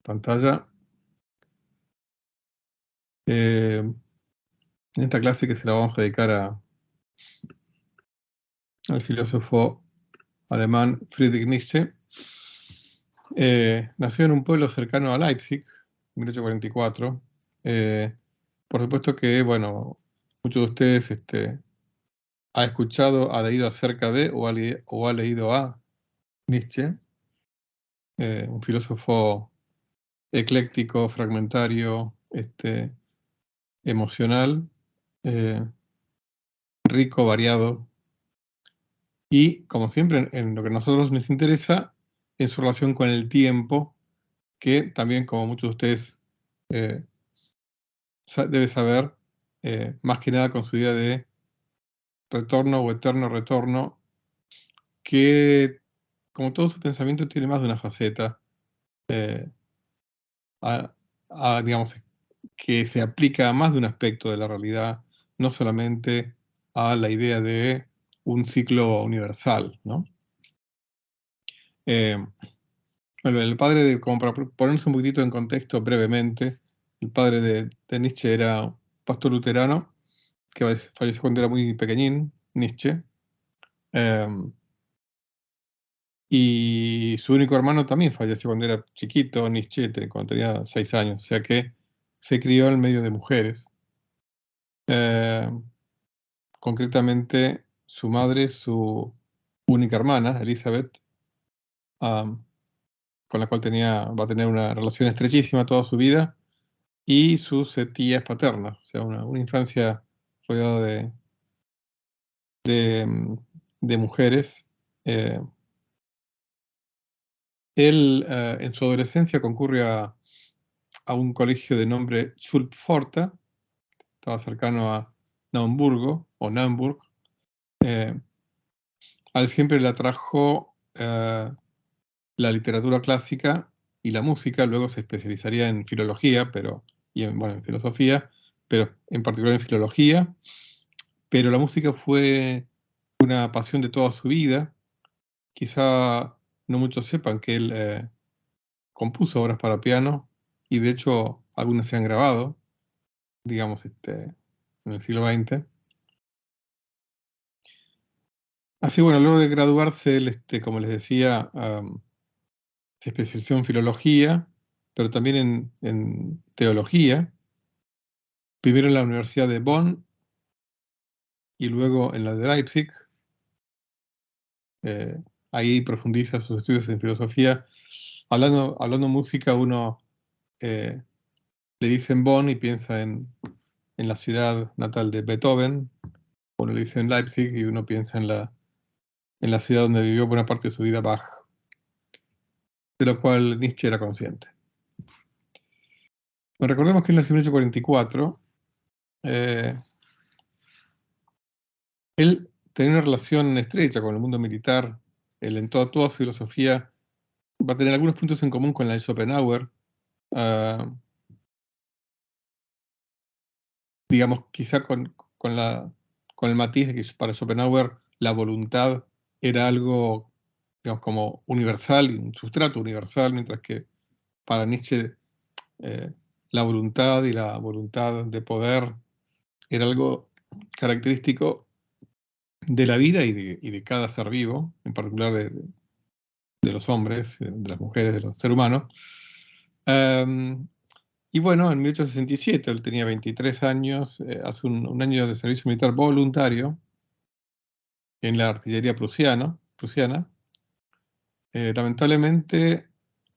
pantalla. En esta clase que se la vamos a dedicar al filósofo alemán Friedrich Nietzsche, nació en un pueblo cercano a Leipzig, en 1844. Por supuesto que, bueno, muchos de ustedes ha escuchado, ha leído acerca de o ha leído a Nietzsche, un filósofo ecléctico, fragmentario, emocional, rico, variado, y, como siempre, en lo que a nosotros nos interesa, en su relación con el tiempo, que también, como muchos de ustedes eh, debe saber, más que nada con su idea de retorno o eterno retorno, que, como todo su pensamiento, tiene más de una faceta, eh, a- digamos, que se aplica a más de un aspecto de la realidad, no solamente a la idea de un ciclo universal, ¿no? Eh, bueno, el padre como para ponernos un poquitito en contexto brevemente, el padre de Nietzsche era un pastor luterano que falleció cuando era muy pequeñín, Nietzsche, em, y su único hermano también falleció cuando era chiquito, Nietzsche, cuando tenía 6 años, o sea que se crió en medio de mujeres. Em, Concretamente, su madre, su única hermana, Elizabeth, am, con la cual va a tener una relación estrechísima toda su vida, y sus tías paternas, o sea, una infancia rodeada de, mm, de mujeres. Eh, Él, en su adolescencia, concurre a un colegio de nombre Schulpforta, estaba cercano a Naumburgo, o Naumburg. Eh, a él siempre le atrajo la literatura clásica y la música. Luego se especializaría en filología, y en filosofía, pero en particular en filología. Pero la música fue una pasión de toda su vida. Quizá no muchos sepan que él compuso obras para piano, y de hecho algunas se han grabado, digamos, en el siglo XX. Así, bueno, luego de graduarse, él, como les decía, se especializó en filología, pero también en teología, primero en la Universidad de Bonn y luego en la de Leipzig. Ahí profundiza sus estudios en filosofía. Hablando música, uno le dice en Bonn y piensa en la ciudad natal de Beethoven. Uno le dice en Leipzig y uno piensa en la ciudad donde vivió buena parte de su vida Bach, de lo cual Nietzsche era consciente. Bueno, recordemos que él nació en 1844. Él tenía una relación estrecha con el mundo militar. Él, en toda su filosofía, va a tener algunos puntos en común con la de Schopenhauer. ah, digamos, quizá con el matiz de que para Schopenhauer la voluntad era algo, digamos, como universal, un sustrato universal, mientras que para Nietzsche eh, la voluntad y la voluntad de poder era algo característico de la vida y de cada ser vivo, en particular de los hombres, de las mujeres, de los seres humanos. Em, y bueno, en 1867, él tenía 23 años, hace un año de servicio militar voluntario en la artillería prusiana. Lamentablemente,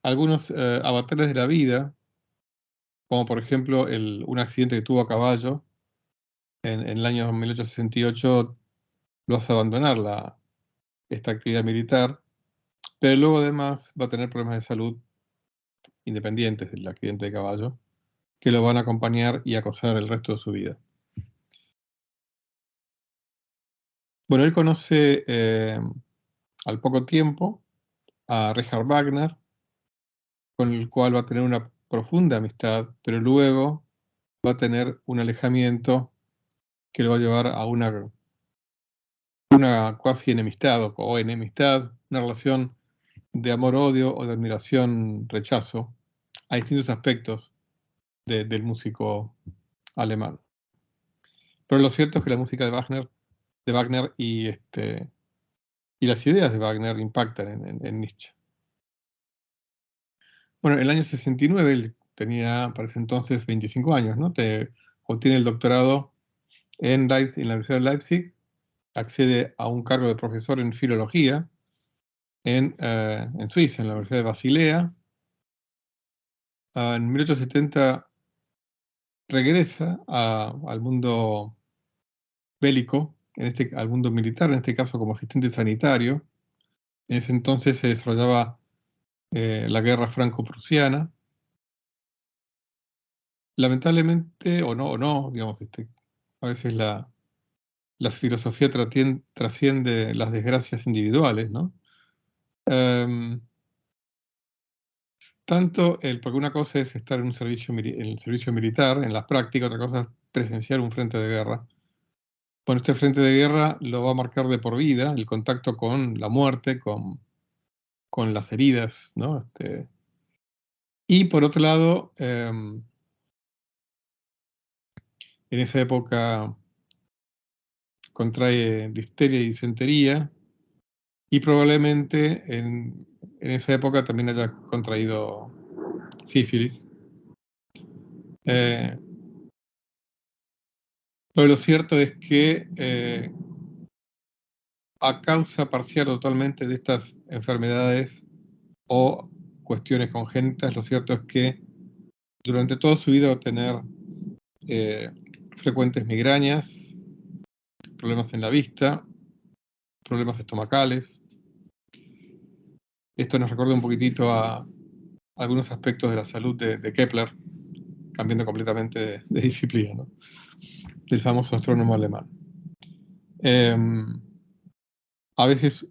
algunos avatares de la vida, como por ejemplo un accidente que tuvo a caballo en el año 1868, lo hace abandonar esta actividad militar, pero luego además va a tener problemas de salud independientes del accidente de caballo, que lo van a acompañar y acosar el resto de su vida. Bueno, él conoce al poco tiempo a Richard Wagner, con el cual va a tener una profunda amistad, pero luego va a tener un alejamiento que lo va a llevar a una cuasi enemistad o enemistad, una relación de amor-odio o de admiración-rechazo. a distintos aspectos del músico alemán. Pero lo cierto es que la música de Wagner y las ideas de Wagner impactan en Nietzsche. Bueno, en el año 69, él tenía para ese entonces 25 años, ¿no? Obtiene el doctorado en la Universidad de Leipzig, accede a un cargo de profesor en filología en Suiza, en la Universidad de Basilea. En 1870 regresa al mundo bélico, al mundo militar, en este caso como asistente sanitario. En ese entonces se desarrollaba la guerra franco-prusiana. Lamentablemente, o no, digamos, a veces la filosofía trasciende las desgracias individuales, ¿no? Em, porque una cosa es estar en el servicio militar, en las prácticas, otra cosa es presenciar un frente de guerra. Bueno, este frente de guerra lo va a marcar de por vida, el contacto con la muerte, con las heridas, ¿no? Y por otro lado, en esa época contrae difteria y disentería, y probablemente en esa época también haya contraído sífilis. Pero lo cierto es que a causa parcial o totalmente de estas enfermedades o cuestiones congénitas, lo cierto es que durante toda su vida va a tener frecuentes migrañas, problemas en la vista, problemas estomacales. Esto nos recuerda un poquitito a algunos aspectos de la salud de Kepler, cambiando completamente de disciplina, ¿no? Del famoso astrónomo alemán. A veces,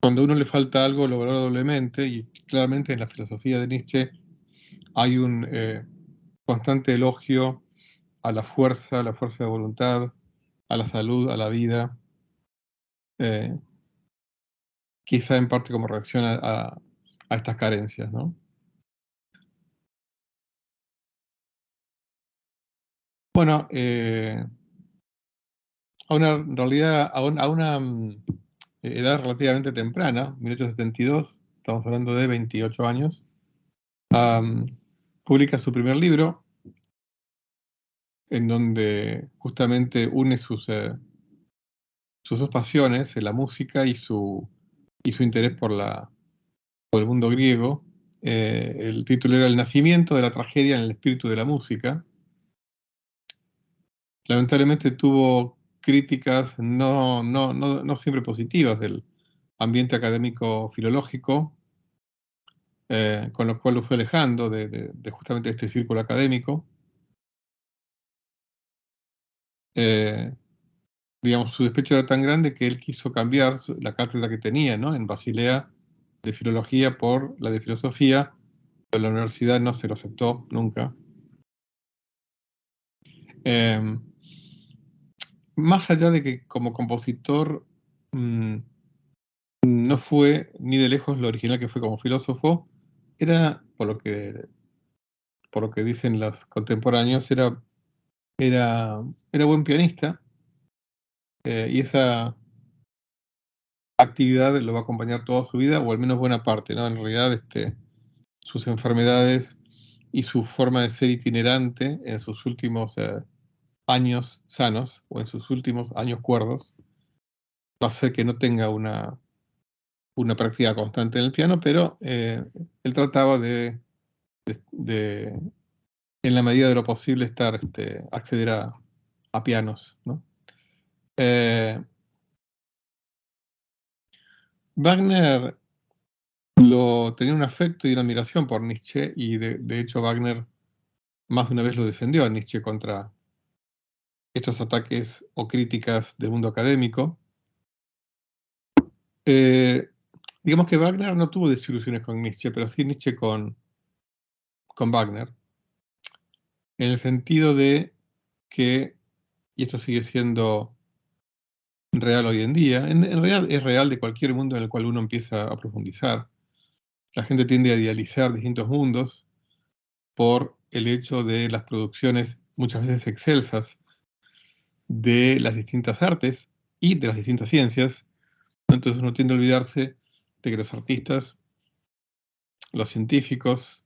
cuando a uno le falta algo, lo valora doblemente, y claramente en la filosofía de Nietzsche hay un constante elogio a la fuerza de voluntad, a la salud, a la vida, eh, quizá en parte como reacción a estas carencias, ¿no? Bueno, en realidad, a una edad relativamente temprana, 1872, estamos hablando de 28 años, publica su primer libro, en donde justamente une sus dos pasiones, la música y su interés por el mundo griego. El título era El nacimiento de la tragedia en el espíritu de la música. Lamentablemente tuvo críticas no siempre positivas del ambiente académico filológico, con lo cual lo fue alejando de justamente este círculo académico. Eh, digamos, su despecho era tan grande que él quiso cambiar la cátedra que tenía, ¿no?, en Basilea, de filología por la de filosofía, pero la universidad no se lo aceptó nunca. Em, Más allá de que como compositor no fue ni de lejos lo original que fue como filósofo, era, por lo que dicen los contemporáneos, era, era buen pianista, y esa actividad lo va a acompañar toda su vida, o al menos buena parte, ¿no? En realidad, sus enfermedades y su forma de ser itinerante en sus últimos años sanos, o en sus últimos años cuerdos, va a hacer que no tenga una práctica constante en el piano, pero él trataba de, en la medida de lo posible, acceder a pianos, ¿no? Wagner tenía un afecto y una admiración por Nietzsche, y de hecho Wagner más de una vez lo defendió a Nietzsche contra estos ataques o críticas del mundo académico. Digamos que Wagner no tuvo desilusiones con Nietzsche, pero sí Nietzsche con Wagner, en el sentido de que, y esto sigue siendo real hoy en día, en realidad es real de cualquier mundo en el cual uno empieza a profundizar. La gente tiende a idealizar distintos mundos, por el hecho de las producciones muchas veces excelsas de las distintas artes y de las distintas ciencias. Entonces uno tiende a olvidarse de que los artistas, los científicos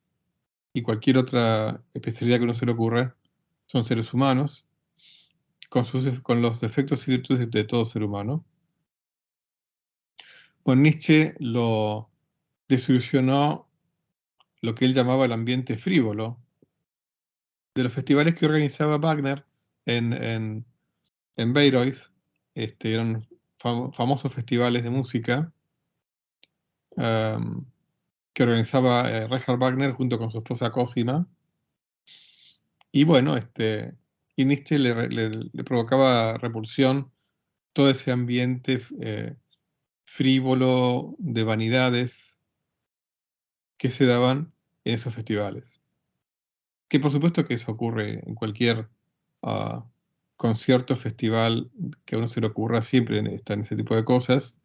y cualquier otra especialidad que uno se le ocurra son seres humanos con los defectos y virtudes de todo ser humano. Bueno, Nietzsche lo desilusionó lo que él llamaba el ambiente frívolo de los festivales que organizaba Wagner en Bayreuth. Eran famosos festivales de música que organizaba Richard Wagner junto con su esposa Cosima. Y bueno, y Nietzsche le provocaba repulsión todo ese ambiente frívolo de vanidades que se daban en esos festivales. Que por supuesto que eso ocurre en cualquier concierto, festival que a uno se le ocurra, siempre están ese tipo de cosas.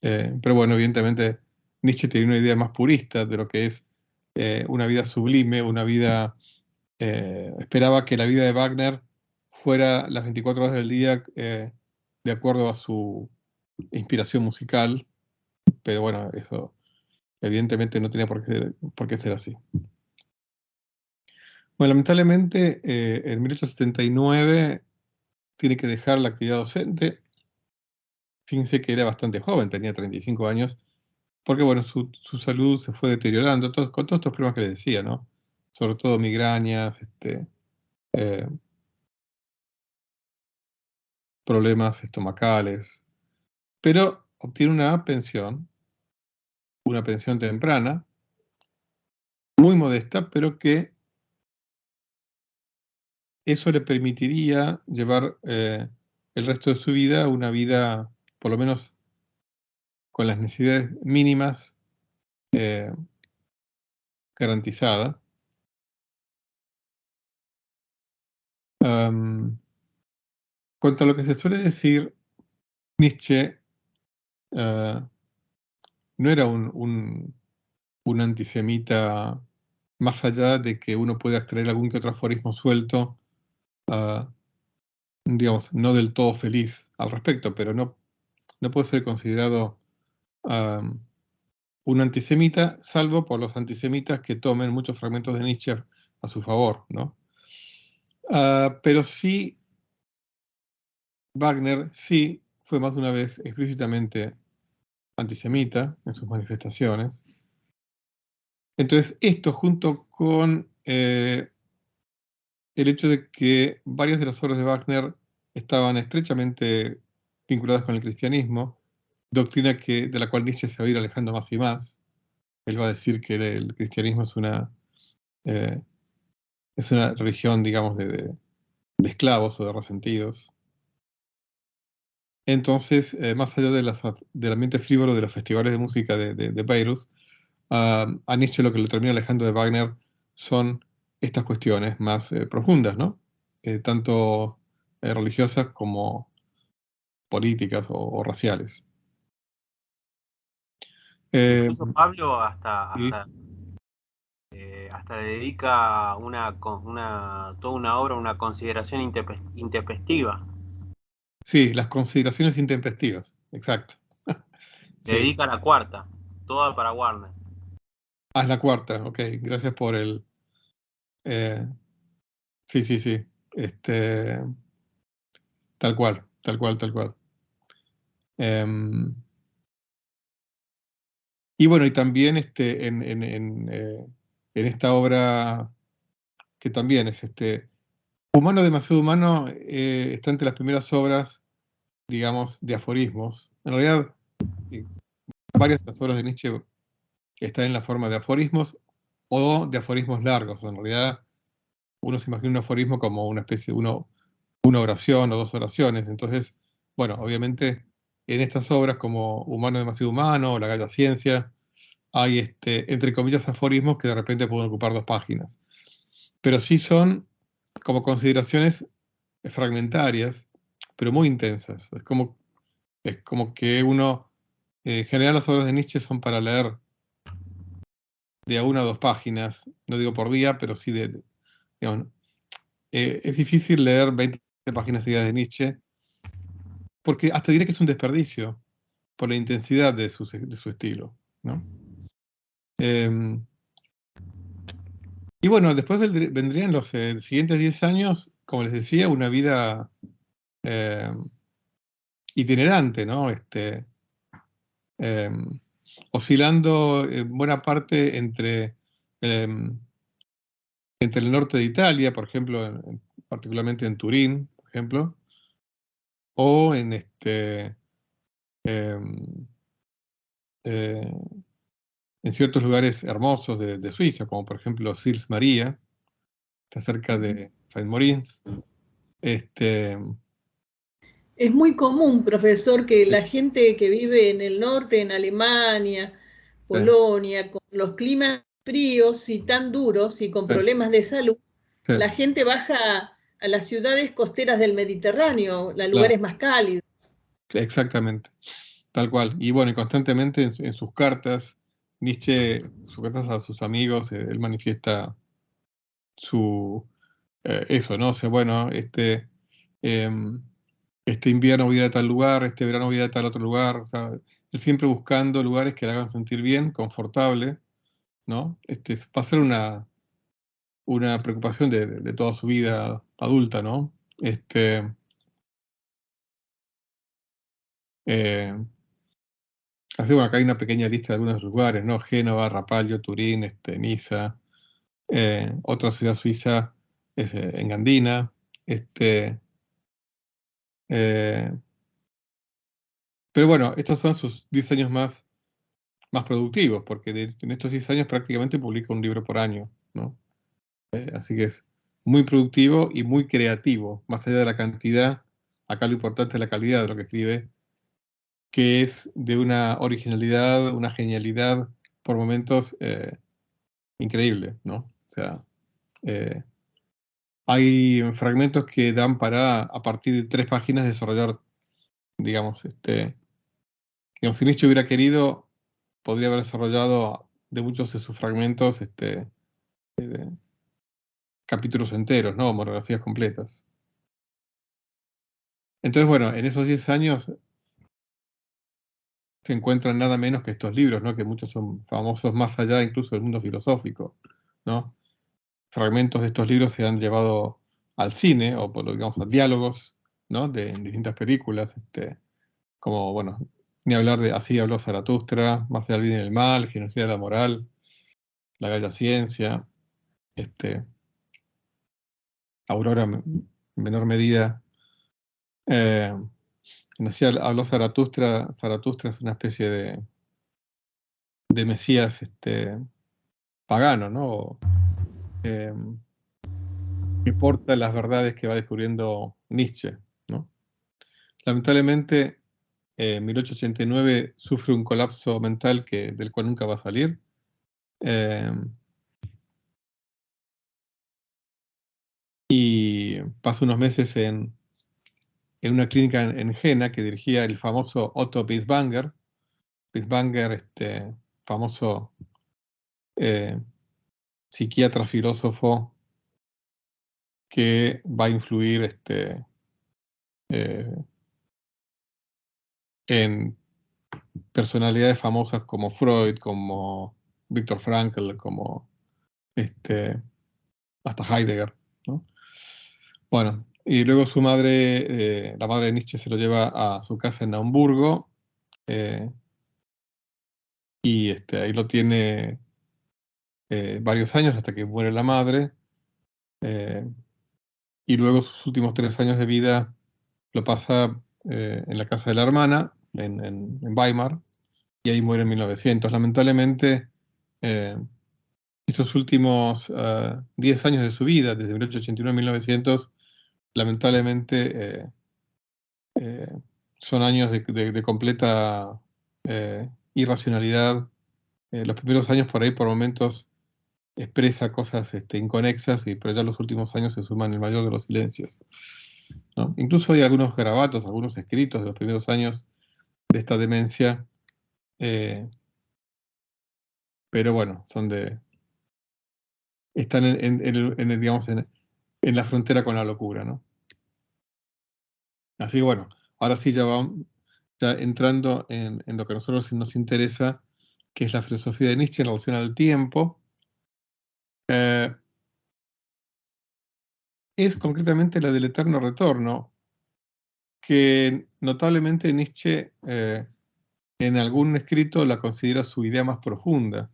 Pero bueno, evidentemente Nietzsche tenía una idea más purista de lo que es una vida sublime, una vida... esperaba que la vida de Wagner fuera las 24 horas del día de acuerdo a su inspiración musical, pero bueno, eso evidentemente no tenía por qué ser así. Bueno, lamentablemente en 1879 tiene que dejar la actividad docente. Fíjense que era bastante joven, tenía 35 años, porque bueno, su salud se fue deteriorando con todos estos problemas que le decía, ¿no? Sobre todo migrañas, eh, problemas estomacales, pero obtiene una pensión temprana, muy modesta, pero que eso le permitiría llevar el resto de su vida una vida, por lo menos con las necesidades mínimas eh, garantizada. Contra lo que se suele decir, Nietzsche no era un antisemita, más allá de que uno pueda extraer algún que otro aforismo suelto, digamos, no del todo feliz al respecto, pero no puede ser considerado un antisemita, salvo por los antisemitas que tomen muchos fragmentos de Nietzsche a su favor, ¿no? Pero sí, Wagner sí fue más de una vez explícitamente antisemita en sus manifestaciones. Entonces, esto junto con el hecho de que varias de las obras de Wagner estaban estrechamente vinculadas con el cristianismo, doctrina de la cual Nietzsche se va a ir alejando más y más. Él va a decir que el cristianismo eh, es una religión, digamos, de esclavos o de resentidos. Entonces, más allá del ambiente frívolo de los festivales de música de Bayreuth, a Nietzsche lo que lo termina alejando de Wagner son estas cuestiones más profundas, ¿no? Tanto religiosas como políticas o raciales. Incluso Pablo Y hasta le dedica toda una obra, una consideración intempestiva. sí, las consideraciones intempestivas, exacto. Le Sí, dedica la cuarta, toda para Warner. haz la cuarta, ok, gracias por el... eh, sí, sí, sí, tal cual, tal cual, tal cual. Em, y bueno, y también en esta obra que también es Humano demasiado humano, está entre las primeras obras, digamos, de aforismos. En realidad, eh, varias de las obras de Nietzsche están en la forma de aforismos o de aforismos largos. En realidad, uno se imagina un aforismo como una especie de una oración o dos oraciones. Entonces, bueno, obviamente en estas obras como Humano demasiado humano o La Galla Ciencia, hay, entre comillas, aforismos que de repente pueden ocupar 2 páginas. Pero sí son como consideraciones fragmentarias, pero muy intensas. Es como que uno, en general las obras de Nietzsche son para leer a 1 o 2 páginas, no digo por día, pero sí digamos, es difícil leer 20 páginas seguidas de Nietzsche, porque hasta diré que es un desperdicio por la intensidad de su estilo, ¿no? Y bueno, después vendrían los siguientes 10 años, como les decía, una vida itinerante, ¿no? Oscilando en buena parte entre el norte de Italia, por ejemplo, particularmente en Turín, por ejemplo, o en ciertos lugares hermosos de Suiza, como por ejemplo Sils Maria, está cerca de Saint-Maurice. Es muy común, profesor, que la gente que vive en el norte, en Alemania, Polonia, con los climas fríos y tan duros y con problemas de salud, la gente baja a las ciudades costeras del Mediterráneo, a lugares más cálidos. Exactamente, tal cual. Y bueno, y constantemente en sus cartas, Nietzsche, sus cartas a sus amigos, él manifiesta eso, ¿no? O sea, bueno, este invierno voy a ir a tal lugar, este verano voy a ir a tal otro lugar, o sea, él siempre buscando lugares que le hagan sentir bien, confortable, ¿no? Va a ser una preocupación de toda su vida adulta, ¿no? Así, bueno, acá hay una pequeña lista de algunos lugares, ¿no? Génova, Rapallo, Turín, Niza, otra ciudad suiza es Engadina, pero bueno, estos son sus 10 años más productivos, porque en estos 10 años prácticamente publica un libro por año, ¿no? Así que es muy productivo y muy creativo, más allá de la cantidad, acá lo importante es la calidad de lo que escribe, que es de una originalidad, una genialidad, por momentos increíble, ¿no? O sea, hay fragmentos que dan para, a partir de 3 páginas, desarrollar, digamos, si Nietzsche hubiera querido, podría haber desarrollado de muchos de sus fragmentos capítulos enteros, ¿no? Monografías completas. Entonces, bueno, en esos 10 años se encuentran nada menos que estos libros, ¿no? Que muchos son famosos más allá incluso del mundo filosófico, ¿no? Fragmentos de estos libros se han llevado al cine, o por lo digamos a diálogos, ¿no? En distintas películas, como, bueno, ni hablar de Así habló Zaratustra, Más allá del bien y el mal, Genealogía de la moral, La Bella Ciencia, Aurora en menor medida. Así habló Zaratustra. Zaratustra es una especie de Mesías pagano, ¿no? Que porta las verdades que va descubriendo Nietzsche, ¿no? Lamentablemente, en 1889 sufre un colapso mental del cual nunca va a salir. Y pasa unos meses en una clínica en Jena que dirigía el famoso Otto Binswanger. Binswanger, famoso psiquiatra, filósofo, que va a influir en personalidades famosas como Freud, como Viktor Frankl, como hasta Heidegger, ¿no? Bueno, y luego su madre, la madre de Nietzsche, se lo lleva a su casa en Naumburgo, y ahí lo tiene varios años hasta que muere la madre, y luego sus últimos 3 años de vida lo pasa en la casa de la hermana, en Weimar, y ahí muere en 1900. Lamentablemente, estos últimos 10 años de su vida, desde 1889 a 1900, lamentablemente son años de completa irracionalidad. Los primeros años por ahí, por momentos, expresa cosas inconexas, pero ya los últimos años se suman el mayor de los silencios, ¿no? Incluso hay algunos garabatos, algunos escritos de los primeros años de esta demencia, pero bueno, son de están digamos, en la frontera con la locura, ¿no? Así que bueno, ahora sí ya vamos entrando en lo que a nosotros nos interesa, que es la filosofía de Nietzsche en relación al tiempo. Es concretamente la del eterno retorno, que notablemente Nietzsche en algún escrito la considera su idea más profunda.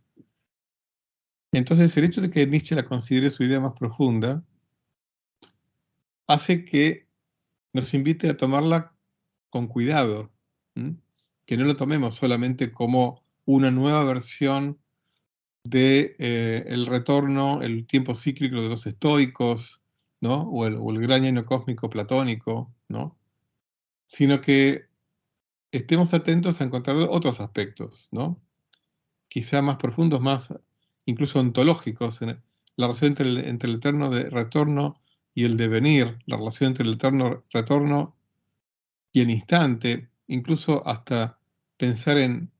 Entonces el hecho de que Nietzsche la considere su idea más profunda hace que nos invite a tomarla con cuidado, que no lo tomemos solamente como una nueva versión de el retorno, el tiempo cíclico de los estoicos, ¿no? o el gran año cósmico platónico, ¿no? Sino que estemos atentos a encontrar otros aspectos, ¿no? Quizá más profundos, más incluso ontológicos, en la relación entre el eterno retorno y el devenir, la relación entre el eterno retorno y el instante, incluso hasta pensar en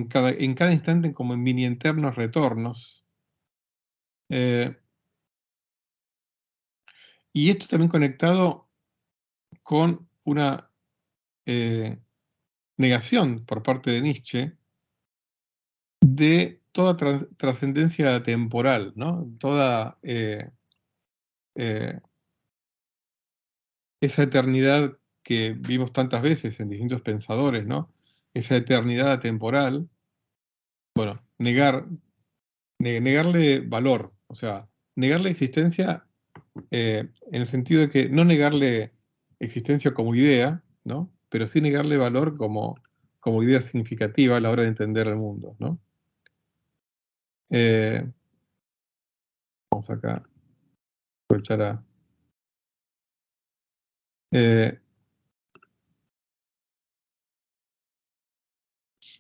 cada instante como en mini eternos retornos. Y esto también conectado con una negación por parte de Nietzsche de toda trascendencia temporal, ¿no? Toda esa eternidad que vimos tantas veces en distintos pensadores, ¿no? Esa eternidad atemporal, bueno, negarle valor, o sea, negarle existencia en el sentido de que no negarle existencia como idea, ¿no? Pero sí negarle valor como idea significativa a la hora de entender el mundo, ¿no? Vamos acá, aprovechar a...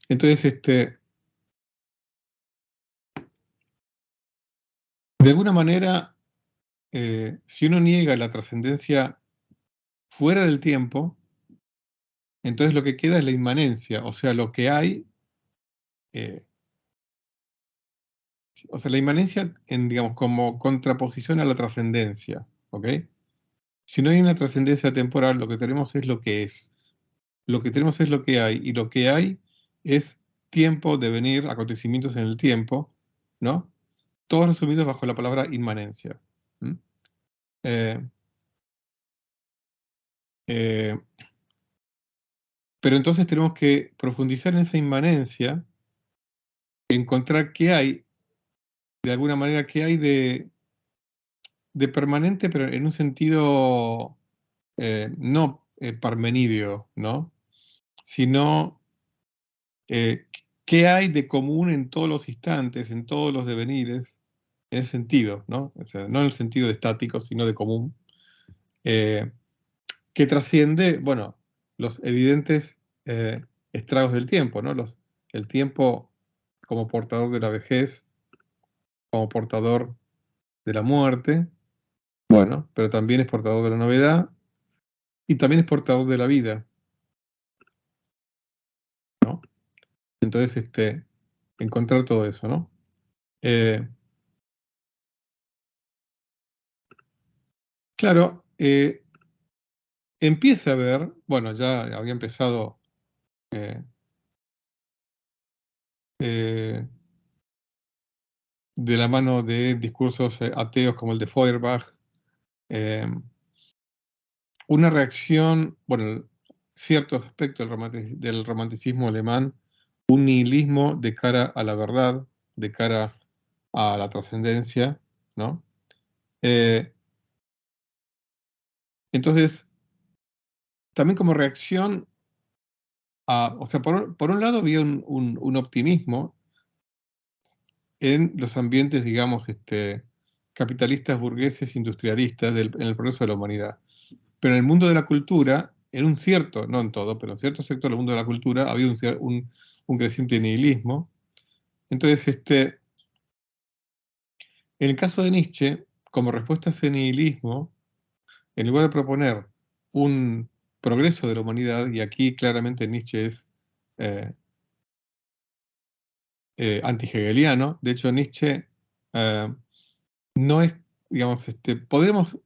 entonces, de alguna manera, si uno niega la trascendencia fuera del tiempo, entonces lo que queda es la inmanencia, o sea, lo que hay, o sea, la inmanencia digamos, como contraposición a la trascendencia, ¿ok? Si no hay una trascendencia temporal, lo que tenemos es lo que es. Lo que tenemos es lo que hay, y lo que hay es tiempo, devenir, acontecimientos en el tiempo, ¿no? Todos resumidos bajo la palabra inmanencia. Pero entonces tenemos que profundizar en esa inmanencia, encontrar qué hay, de alguna manera, qué hay de permanente, pero en un sentido no parmenidio, ¿no? Sino qué hay de común en todos los instantes, en todos los devenires, en ese sentido, ¿no? O sea, no en el sentido de estático, sino de común, que trasciende, bueno, los evidentes estragos del tiempo, ¿no? El tiempo como portador de la vejez, como portador de la muerte, bueno, pero también es portador de la novedad y también es portador de la vida, ¿no? Entonces, encontrar todo eso, ¿no? Claro, empieza a ver, bueno, ya había empezado de la mano de discursos ateos como el de Feuerbach, una reacción, bueno, cierto aspecto del romanticismo alemán, un nihilismo de cara a la verdad, de cara a la trascendencia, ¿no? Entonces, también como reacción o sea, por un lado había un optimismo en los ambientes, digamos, capitalistas, burgueses, industrialistas en el progreso de la humanidad. Pero en el mundo de la cultura, en un cierto, no en todo, pero en cierto sector del mundo de la cultura, había un creciente nihilismo. Entonces, en el caso de Nietzsche, como respuesta a ese nihilismo, en lugar de proponer un progreso de la humanidad, y aquí claramente Nietzsche es anti-hegeliano, de hecho Nietzsche no es, digamos, podemos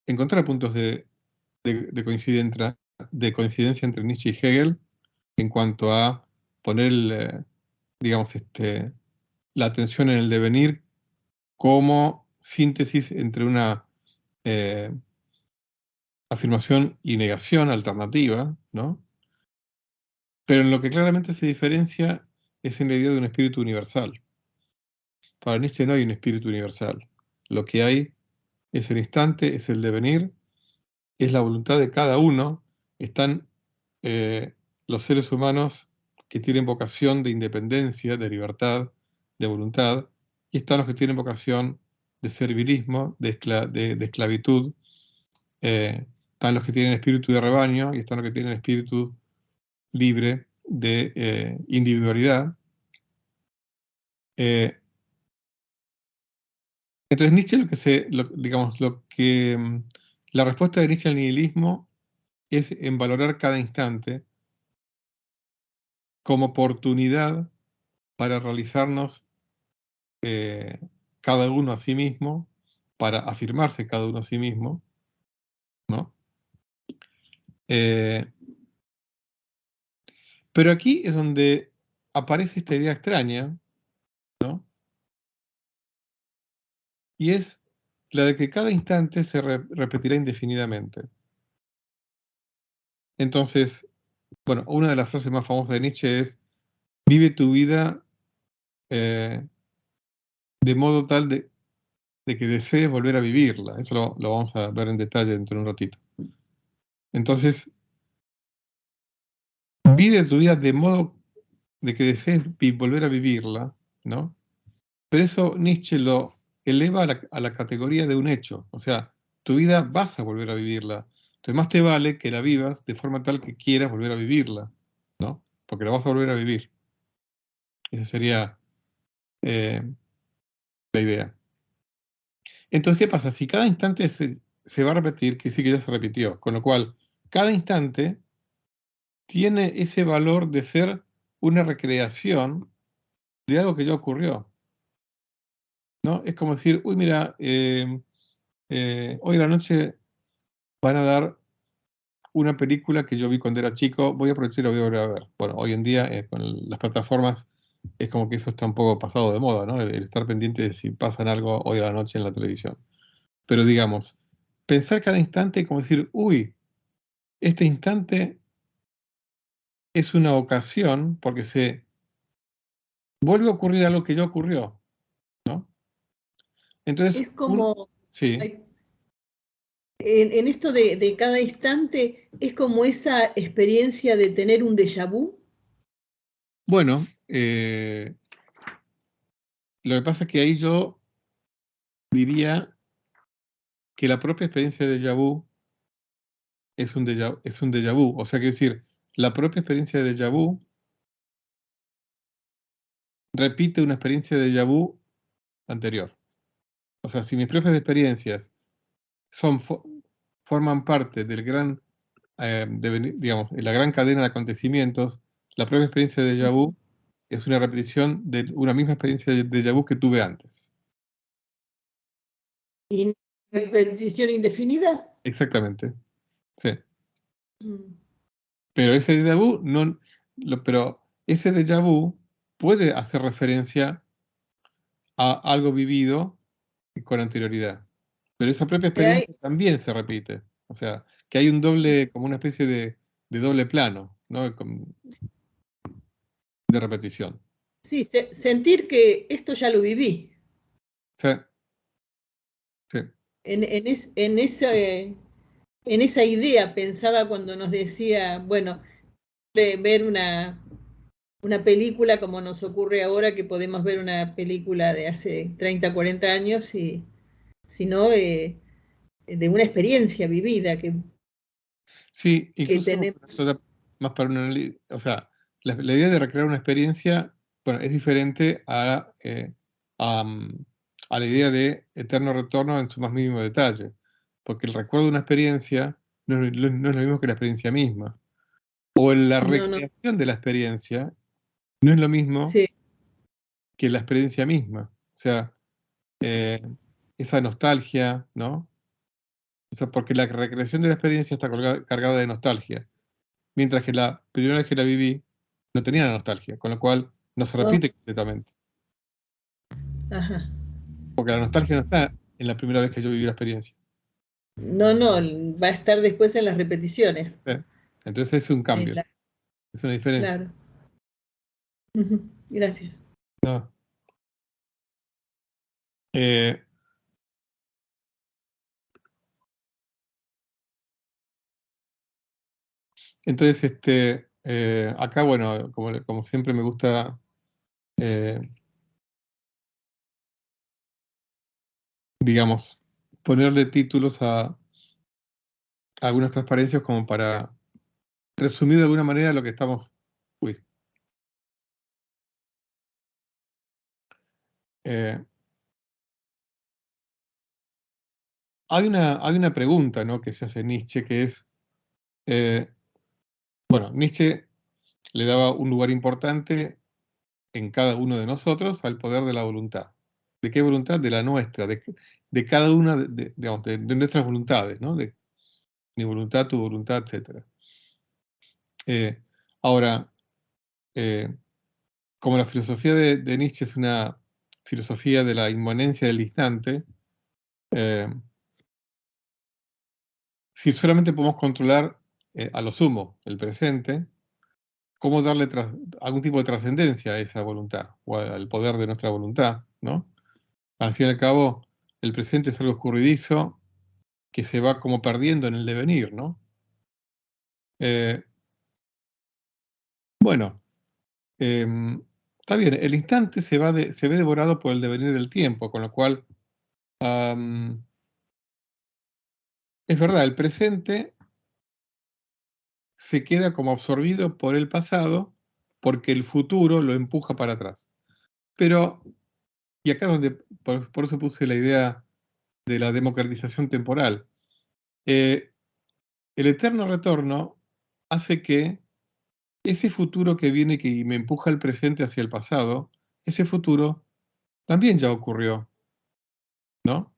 encontrar puntos de coincidencia entre Nietzsche y Hegel en cuanto a poner, digamos, la atención en el devenir como síntesis entre una afirmación y negación alternativa, ¿no? Pero en lo que claramente se diferencia es en la idea de un espíritu universal. Para Nietzsche no hay un espíritu universal. Lo que hay es el instante, es el devenir, es la voluntad de cada uno. Están los seres humanos que tienen vocación de independencia, de libertad, de voluntad, y están los que tienen vocación de servilismo, de esclavitud. Están los que tienen espíritu de rebaño y están los que tienen espíritu libre de individualidad. Entonces Nietzsche la respuesta de Nietzsche al nihilismo es en valorar cada instante como oportunidad para realizarnos cada uno a sí mismo, para afirmarse cada uno a sí mismo, ¿no? Pero aquí es donde aparece esta idea extraña, ¿no? Y es la de que cada instante se repetirá indefinidamente. Entonces, bueno, una de las frases más famosas de Nietzsche es: vive tu vida de modo tal de que desees volver a vivirla. Eso lo vamos a ver en detalle dentro de un ratito. Entonces, vive tu vida de modo de que desees volver a vivirla, ¿no? Pero eso Nietzsche lo eleva a la categoría de un hecho. O sea, tu vida vas a volver a vivirla. Entonces, más te vale que la vivas de forma tal que quieras volver a vivirla, ¿no? Porque la vas a volver a vivir. Esa sería la idea. Entonces, ¿qué pasa? Si cada instante se va a repetir, que sí que ya se repitió. Con lo cual, cada instante tiene ese valor de ser una recreación de algo que ya ocurrió, ¿no? Es como decir, uy, mira, hoy a la noche van a dar una película que yo vi cuando era chico, voy a aprovechar y la voy a volver a ver. Bueno, hoy en día con las plataformas es como que eso está un poco pasado de moda, ¿no? El estar pendiente de si pasan algo hoy a la noche en la televisión. Pero digamos, pensar cada instante como decir, uy, este instante es una ocasión porque se vuelve a ocurrir algo que ya ocurrió, ¿no? Entonces, es como, sí. en esto de cada instante, es como esa experiencia de tener un déjà vu. Bueno, lo que pasa es que ahí yo diría que la propia experiencia de déjà vu es un déjà vu. O sea, quiero decir, la propia experiencia de déjà vu repite una experiencia de déjà vu anterior. O sea, si mis propias experiencias forman parte del gran, digamos, la gran cadena de acontecimientos, la propia experiencia de déjà vu es una repetición de una misma experiencia de déjà vu que tuve antes. ¿Y repetición indefinida? Exactamente, sí. Pero ese déjà vu pero ese déjà vu puede hacer referencia a algo vivido con anterioridad. Pero esa propia experiencia también se repite. O sea, que hay un doble, como una especie de doble plano, ¿no? De repetición. Sí, sentir que esto ya lo viví. Sí. Sí. En esa idea pensaba cuando nos decía, bueno, ver una película como nos ocurre ahora, que podemos ver una película de hace 30, 40 años, sino de una experiencia vivida Sí, que incluso tenemos. eso da más para un análisis. O sea, la idea de recrear una experiencia, bueno, es diferente a la idea de eterno retorno en su más mínimo detalle. Porque el recuerdo de una experiencia no es lo mismo que la experiencia misma. O la No, recreación de la experiencia no es lo mismo sí. que la experiencia misma. O sea, esa nostalgia, ¿no? O sea, porque la recreación de la experiencia está cargada de nostalgia, mientras que la primera vez que la viví no tenía la nostalgia, con lo cual no se repite completamente. Ajá. Porque la nostalgia no está en la primera vez que yo viví la experiencia. No, va a estar después en las repeticiones. ¿Sí? Entonces es un cambio, es una diferencia. Claro. Gracias. No. Entonces, acá, bueno, como siempre me gusta digamos, ponerle títulos a algunas transparencias como para resumir de alguna manera lo que estamos... Uy. Hay una pregunta, ¿no?, que se hace Nietzsche, que es... bueno, Nietzsche le daba un lugar importante en cada uno de nosotros al poder de la voluntad. ¿De qué voluntad? De la nuestra, de cada una digamos, de nuestras voluntades, ¿no? De mi voluntad, tu voluntad, etc. Ahora, como la filosofía de Nietzsche es una filosofía de la inmanencia del instante, si solamente podemos controlar a lo sumo el presente, ¿cómo darle algún tipo de trascendencia a esa voluntad o al poder de nuestra voluntad, ¿no? Al fin y al cabo, el presente es algo escurridizo que se va como perdiendo en el devenir, ¿no? Bueno, está bien, el instante se ve devorado por el devenir del tiempo, con lo cual es verdad, el presente se queda como absorbido por el pasado porque el futuro lo empuja para atrás. Pero, y acá es donde, por eso puse la idea de la democratización temporal, el eterno retorno hace que ese futuro que viene y me empuja el presente hacia el pasado, ese futuro también ya ocurrió, ¿no?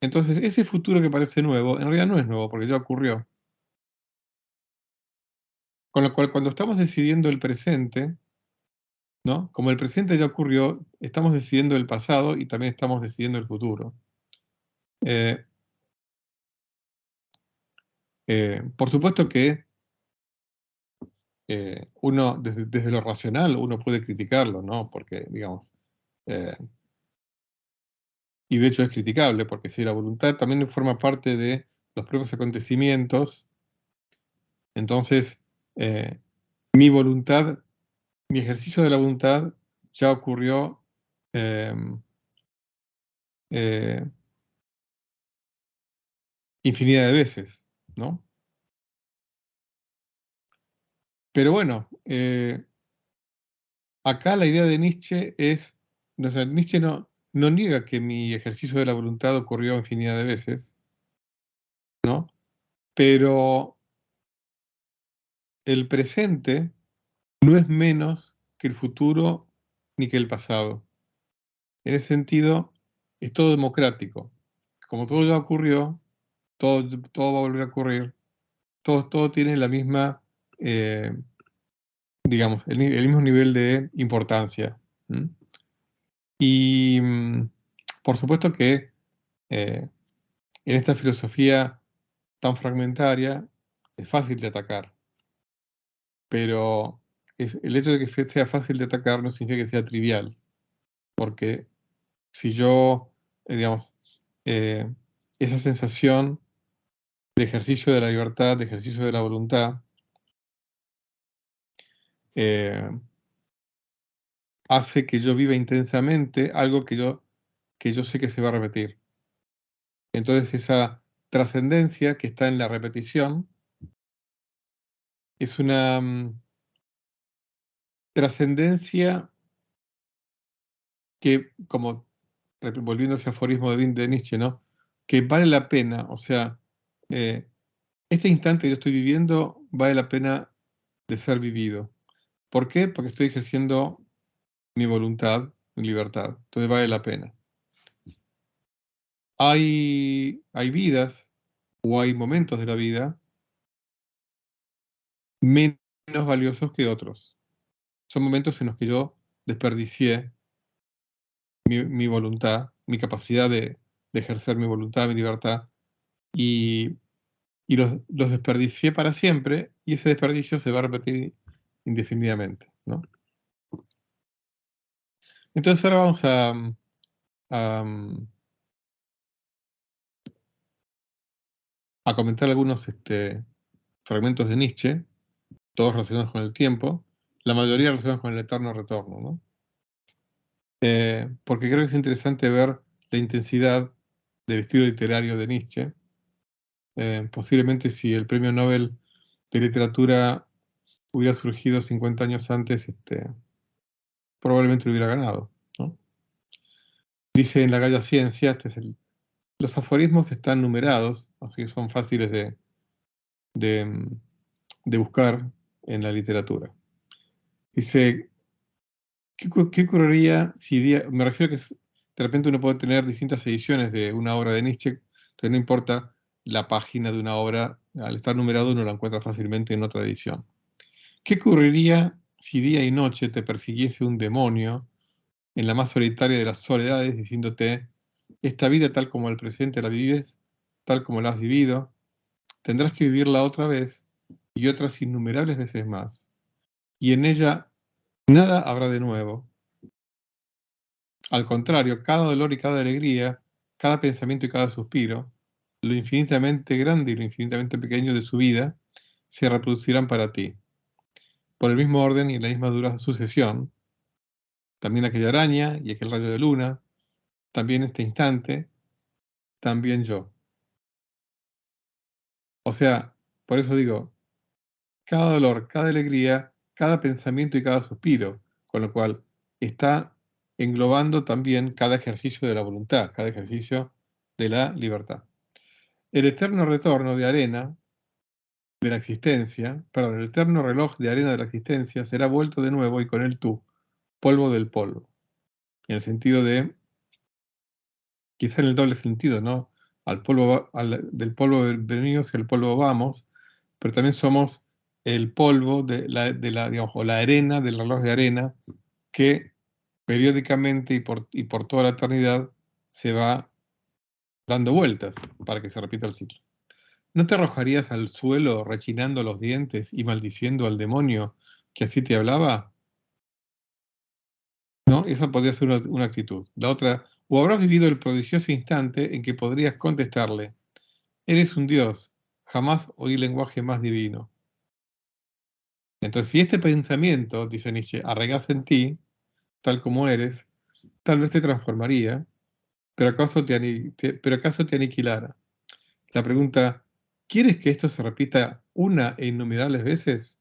Entonces, ese futuro que parece nuevo, en realidad no es nuevo porque ya ocurrió. Con lo cual, cuando estamos decidiendo el presente, ¿no? Como el presente ya ocurrió, estamos decidiendo el pasado y también estamos decidiendo el futuro. Por supuesto que uno, desde lo racional, uno puede criticarlo, ¿no? Porque, digamos, y de hecho es criticable, porque si la voluntad también forma parte de los propios acontecimientos, entonces mi voluntad, mi ejercicio de la voluntad ya ocurrió infinidad de veces, ¿no? Pero bueno, acá la idea de Nietzsche es, o sea, Nietzsche no niega que mi ejercicio de la voluntad ocurrió infinidad de veces, ¿no? Pero el presente no es menos que el futuro ni que el pasado. En ese sentido, es todo democrático. Como todo ya ocurrió, todo va a volver a ocurrir, todo tiene la misma, digamos, el mismo nivel de importancia. Y por supuesto que en esta filosofía tan fragmentaria es fácil de atacar, pero el hecho de que sea fácil de atacar no significa que sea trivial, porque si yo, digamos, eh, esa sensación de ejercicio de la libertad, de ejercicio de la voluntad, hace que yo viva intensamente algo que yo sé que se va a repetir. Entonces esa trascendencia que está en la repetición es una trascendencia que, como volviendo a ese aforismo de Nietzsche, ¿no?, que vale la pena, o sea, este instante que yo estoy viviendo vale la pena de ser vivido. ¿Por qué? Porque estoy ejerciendo mi voluntad, mi libertad, entonces vale la pena. hay vidas o hay momentos de la vida menos valiosos que otros. Son momentos en los que yo desperdicié mi voluntad, mi capacidad de ejercer mi voluntad, mi libertad, y los desperdicié para siempre, y ese desperdicio se va a repetir indefinidamente, ¿no? Entonces ahora vamos a comentar algunos fragmentos de Nietzsche, todos relacionados con el tiempo, la mayoría relacionados con el eterno retorno, ¿no? Porque creo que es interesante ver la intensidad del estilo literario de Nietzsche. Posiblemente si el premio Nobel de literatura hubiera surgido 50 años antes, probablemente lo hubiera ganado, ¿no? Dice en La Galla Ciencia, los aforismos están numerados, así que son fáciles de buscar en la literatura. Dice, ¿qué ocurriría si me refiero a que de repente uno puede tener distintas ediciones de una obra de Nietzsche, entonces no importa la página de una obra, al estar numerado uno la encuentra fácilmente en otra edición. ¿Qué ocurriría si día y noche te persiguiese un demonio en la más solitaria de las soledades, diciéndote, esta vida tal como el presente la vives, tal como la has vivido, tendrás que vivirla otra vez y otras innumerables veces más, y en ella nada habrá de nuevo? Al contrario, cada dolor y cada alegría, cada pensamiento y cada suspiro, lo infinitamente grande y lo infinitamente pequeño de su vida, se reproducirán para ti, por el mismo orden y en la misma dura sucesión. También aquella araña y aquel rayo de luna, también este instante, también yo. O sea, por eso digo, cada dolor, cada alegría, cada pensamiento y cada suspiro, con lo cual está englobando también cada ejercicio de la voluntad, cada ejercicio de la libertad. El eterno retorno de arena de la existencia, perdón, el eterno reloj de arena de la existencia será vuelto de nuevo y con él tú, polvo del polvo. En el sentido de, quizá en el doble sentido, ¿no? Del polvo venimos y al polvo vamos, pero también somos el polvo digamos, o la arena del reloj de arena que periódicamente y por toda la eternidad se va dando vueltas para que se repita el ciclo. ¿No te arrojarías al suelo rechinando los dientes y maldiciendo al demonio que así te hablaba? ¿No? Esa podría ser una actitud. La otra, o habrás vivido el prodigioso instante en que podrías contestarle, eres un dios, jamás oí lenguaje más divino. Entonces, si este pensamiento, dice Nietzsche, arraigase en ti, tal como eres, tal vez te transformaría, pero acaso te aniquilara. La pregunta, ¿quieres que esto se repita una e innumerables veces?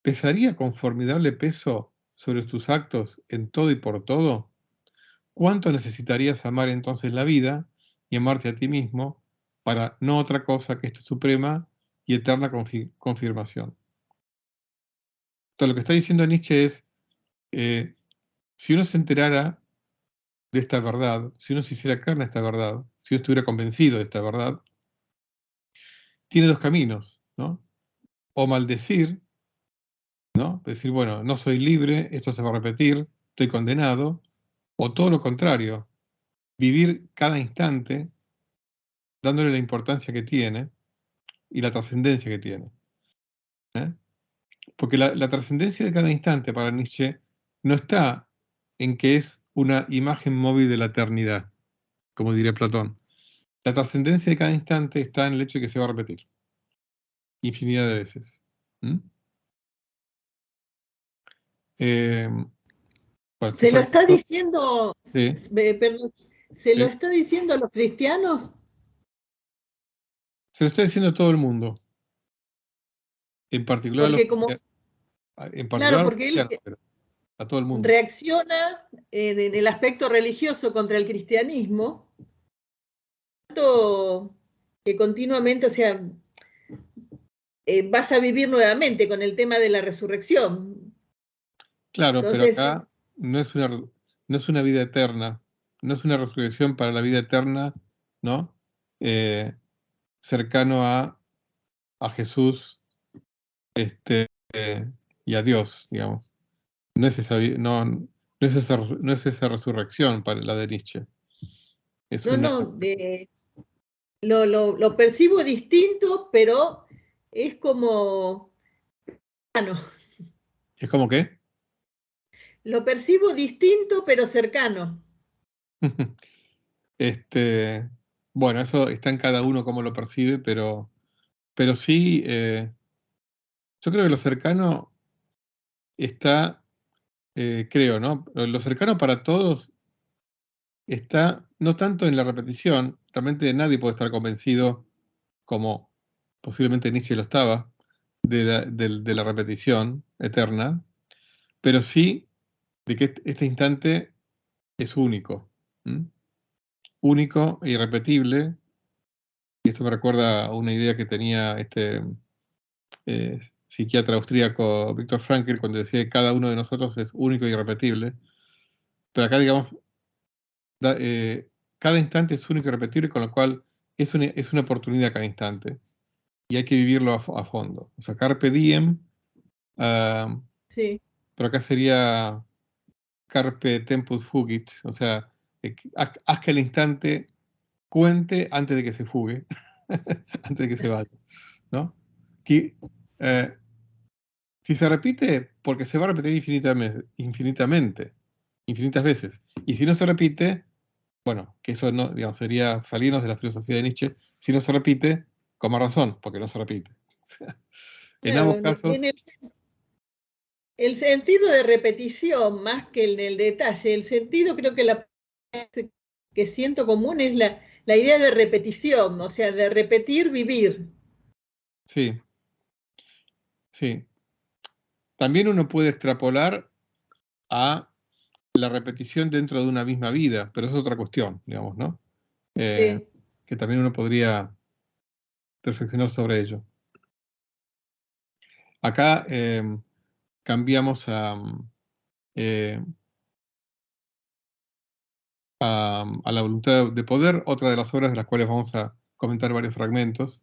¿Pesaría con formidable peso sobre tus actos en todo y por todo? ¿Cuánto necesitarías amar entonces la vida y amarte a ti mismo para no otra cosa que esta suprema y eterna confirmación? Entonces, lo que está diciendo Nietzsche es, si uno se enterara de esta verdad, si uno se hiciera carne de esta verdad, si uno estuviera convencido de esta verdad, tiene dos caminos, ¿no? O maldecir, ¿no? Decir, bueno, no soy libre, esto se va a repetir, estoy condenado, o todo lo contrario, vivir cada instante dándole la importancia que tiene y la trascendencia que tiene. ¿Eh? Porque la trascendencia de cada instante para Nietzsche no está en que es una imagen móvil de la eternidad, como diría Platón. La trascendencia de cada instante está en el hecho de que se va a repetir infinidad de veces. Bueno, ¿Se lo está diciendo, sí, perdón, se lo está diciendo a los cristianos? Se lo está diciendo a todo el mundo. En particular, porque claro, porque él a todo el mundo. Reacciona en el aspecto religioso contra el cristianismo, tanto que continuamente, o sea, vas a vivir nuevamente con el tema de la resurrección. Claro, Entonces, pero acá no es una vida eterna, es una resurrección para la vida eterna, ¿no? Cercano a Jesús y a Dios, digamos. No es esa resurrección para la de Nietzsche. Lo percibo distinto, pero es como cercano. ¿Es como qué? Lo percibo distinto, pero cercano. Bueno, eso está en cada uno cómo lo percibe, pero sí, yo creo que lo cercano está, creo, ¿no? Lo cercano para todos está no tanto en la repetición, realmente nadie puede estar convencido, como posiblemente Nietzsche lo estaba, de la repetición eterna, pero sí de que este instante es único, único e irrepetible. Y esto me recuerda a una idea que tenía este psiquiatra austríaco Viktor Frankl cuando decía que cada uno de nosotros es único e irrepetible. Pero acá, digamos, cada instante es único y irrepetible, con lo cual es una oportunidad cada instante. Y hay que vivirlo a fondo. O sea, carpe diem, Sí. pero acá sería carpe tempus fugit, o sea, haz que el instante cuente antes de que se fugue, antes de que se vaya, ¿no? Si se repite, porque se va a repetir infinitas veces. Y si no se repite, bueno, que eso no, digamos, sería salirnos de la filosofía de Nietzsche. Si no se repite, con más razón, porque no se repite. O sea, en ambos casos. El sentido de repetición, más que en el detalle, el sentido creo que la que siento común es la idea de repetición, o sea, de repetir, vivir. Sí, sí. También uno puede extrapolar a la repetición dentro de una misma vida, pero es otra cuestión, digamos, ¿no? Sí. Que también uno podría reflexionar sobre ello. Acá cambiamos a la voluntad de poder, otra de las obras de las cuales vamos a comentar varios fragmentos.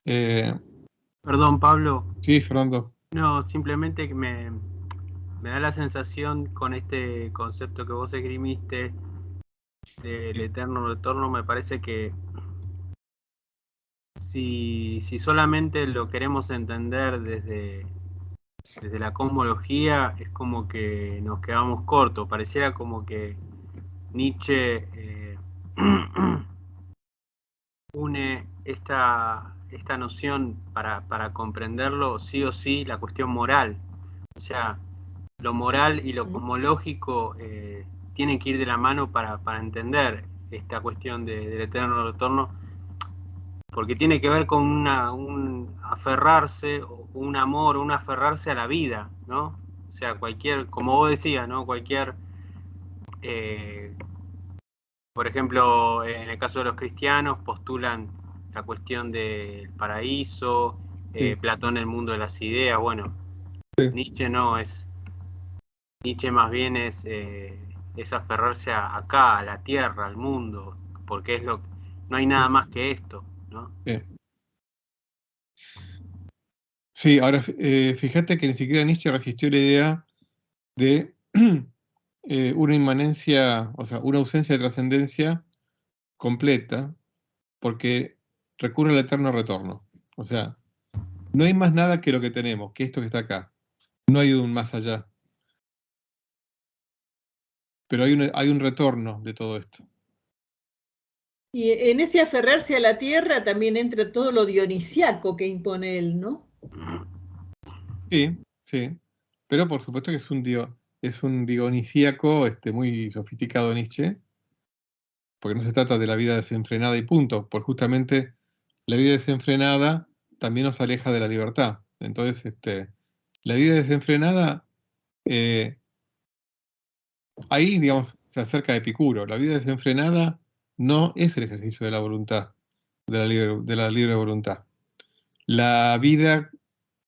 Perdón, Pablo. Sí, Fernando. No, simplemente que me da la sensación con este concepto que vos esgrimiste del eterno retorno, me parece que si solamente lo queremos entender desde la cosmología, es como que nos quedamos cortos. Pareciera como que Nietzsche une esta noción para comprenderlo sí o sí la cuestión moral. O sea, lo moral y lo cosmológico tienen que ir de la mano para entender esta cuestión del eterno retorno, porque tiene que ver con un aferrarse, un amor, un aferrarse a la vida, ¿no? O sea, como vos decías, ¿no? Por ejemplo, en el caso de los cristianos, postulan la cuestión del paraíso, Sí. Platón el mundo de las ideas. Bueno, Sí. Nietzsche más bien es aferrarse acá, a la tierra, al mundo, porque no hay nada más que esto, ¿no? Sí, ahora fíjate que ni siquiera Nietzsche resistió la idea de una inmanencia, o sea, una ausencia de trascendencia completa, porque recurre al eterno retorno. O sea, no hay más nada que lo que tenemos, que esto que está acá. No hay un más allá. Pero hay un retorno de todo esto. Y en ese aferrarse a la tierra también entra todo lo dionisiaco que impone él, ¿no? Sí, sí. Pero por supuesto que es un dionisíaco muy sofisticado Nietzsche, porque no se trata de la vida desenfrenada y punto, porque justamente la vida desenfrenada también nos aleja de la libertad. Entonces, la vida desenfrenada, ahí, digamos, se acerca a Epicuro. La vida desenfrenada no es el ejercicio de la voluntad, de la libre voluntad. La vida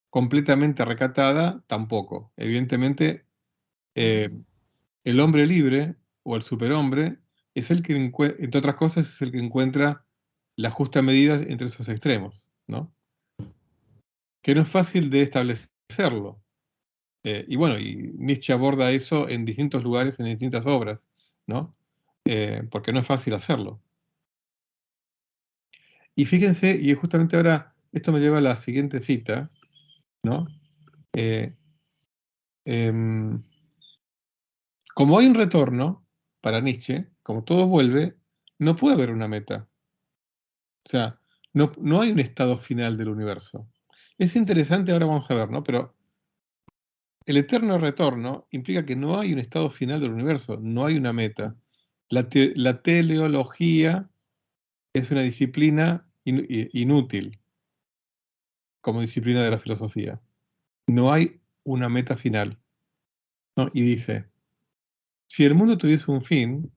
completamente recatada, tampoco. Evidentemente, el hombre libre o el superhombre es el que, entre otras cosas, es el que encuentra la justa medida entre esos extremos, ¿no? Que no es fácil de establecerlo. Y bueno, y Nietzsche aborda eso en distintos lugares, en distintas obras, ¿no? Porque no es fácil hacerlo. Y fíjense, y justamente ahora, esto me lleva a la siguiente cita, ¿no? Como hay un retorno para Nietzsche, como todo vuelve, no puede haber una meta. O sea, no hay un estado final del universo. Es interesante, ahora vamos a ver, ¿no? Pero el eterno retorno implica que no hay un estado final del universo, no hay una meta. La teleología es una disciplina inútil como disciplina de la filosofía. No hay una meta final, ¿no? Y dice, si el mundo tuviese un fin,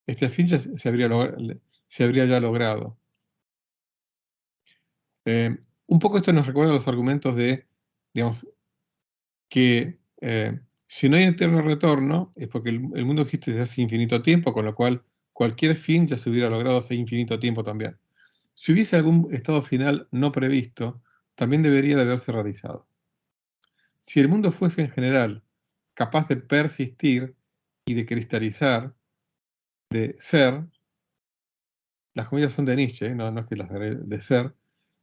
este fin ya se habría ya logrado. Un poco esto nos recuerda los argumentos de, digamos, que si no hay eterno retorno, es porque el mundo existe desde hace infinito tiempo, con lo cual cualquier fin ya se hubiera logrado hace infinito tiempo también. Si hubiese algún estado final no previsto, también debería de haberse realizado. Si el mundo fuese en general capaz de persistir y de cristalizar, de ser, las comillas son de Nietzsche, no es que las de ser,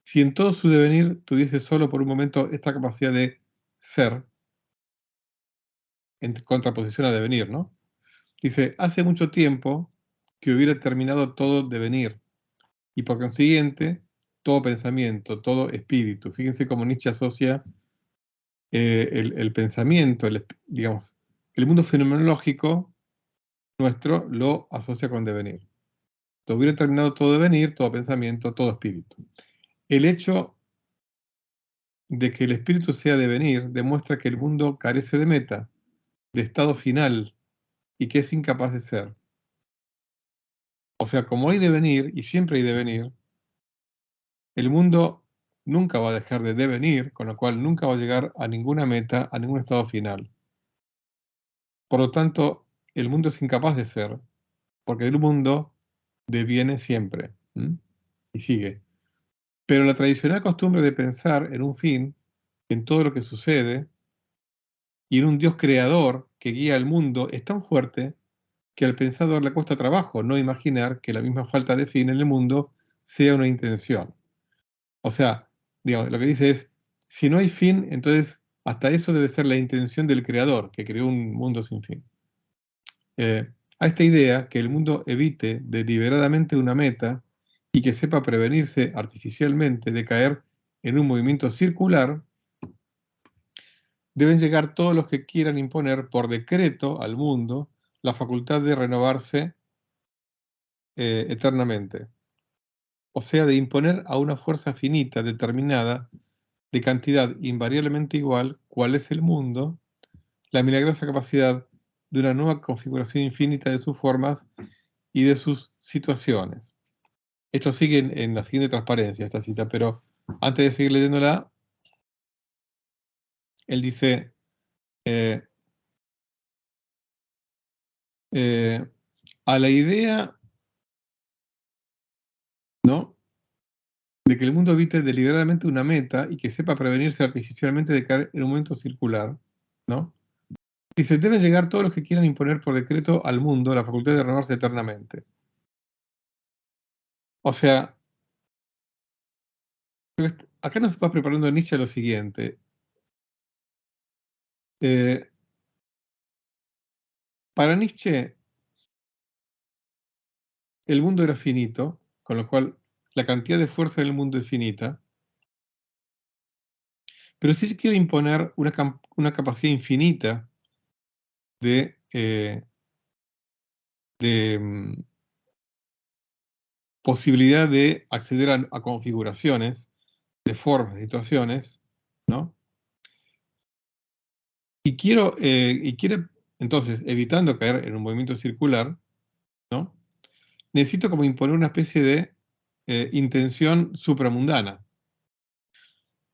si en todo su devenir tuviese solo por un momento esta capacidad de ser, en contraposición a devenir, ¿no? Dice, hace mucho tiempo que hubiera terminado todo devenir, y por consiguiente, todo pensamiento, todo espíritu. Fíjense cómo Nietzsche asocia el pensamiento, digamos, el mundo fenomenológico nuestro lo asocia con devenir. Hubiera terminado todo devenir, todo pensamiento, todo espíritu. El hecho de que el espíritu sea devenir demuestra que el mundo carece de meta, de estado final, y que es incapaz de ser. O sea, como hay devenir, y siempre hay devenir, el mundo nunca va a dejar de devenir, con lo cual nunca va a llegar a ninguna meta, a ningún estado final. Por lo tanto, el mundo es incapaz de ser, porque el mundo deviene siempre. Y sigue. Pero la tradicional costumbre de pensar en un fin, en todo lo que sucede, y en un Dios creador que guía al mundo, es tan fuerte que al pensador le cuesta trabajo no imaginar que la misma falta de fin en el mundo sea una intención. O sea, digamos, lo que dice es, si no hay fin, entonces hasta eso debe ser la intención del creador, que creó un mundo sin fin. A esta idea, que el mundo evite deliberadamente una meta y que sepa prevenirse artificialmente de caer en un movimiento circular, deben llegar todos los que quieran imponer por decreto al mundo la facultad de renovarse eternamente. O sea, de imponer a una fuerza finita determinada, de cantidad invariablemente igual, cuál es el mundo, la milagrosa capacidad de una nueva configuración infinita de sus formas y de sus situaciones. Esto sigue en la siguiente transparencia, esta cita, pero antes de seguir leyéndola, él dice, a la idea, ¿no?, de que el mundo evite deliberadamente una meta y que sepa prevenirse artificialmente de caer en un momento circular, ¿no? Dice, deben llegar todos los que quieran imponer por decreto al mundo la facultad de renovarse eternamente. O sea, acá nos va preparando Nietzsche lo siguiente. Para Nietzsche, el mundo era finito, con lo cual la cantidad de fuerza en el mundo es finita, pero sí quiere imponer una capacidad infinita de posibilidad de acceder a configuraciones, de formas, de situaciones, ¿no? Y quiere, entonces, evitando caer en un movimiento circular, ¿no?, necesito como imponer una especie de intención supramundana.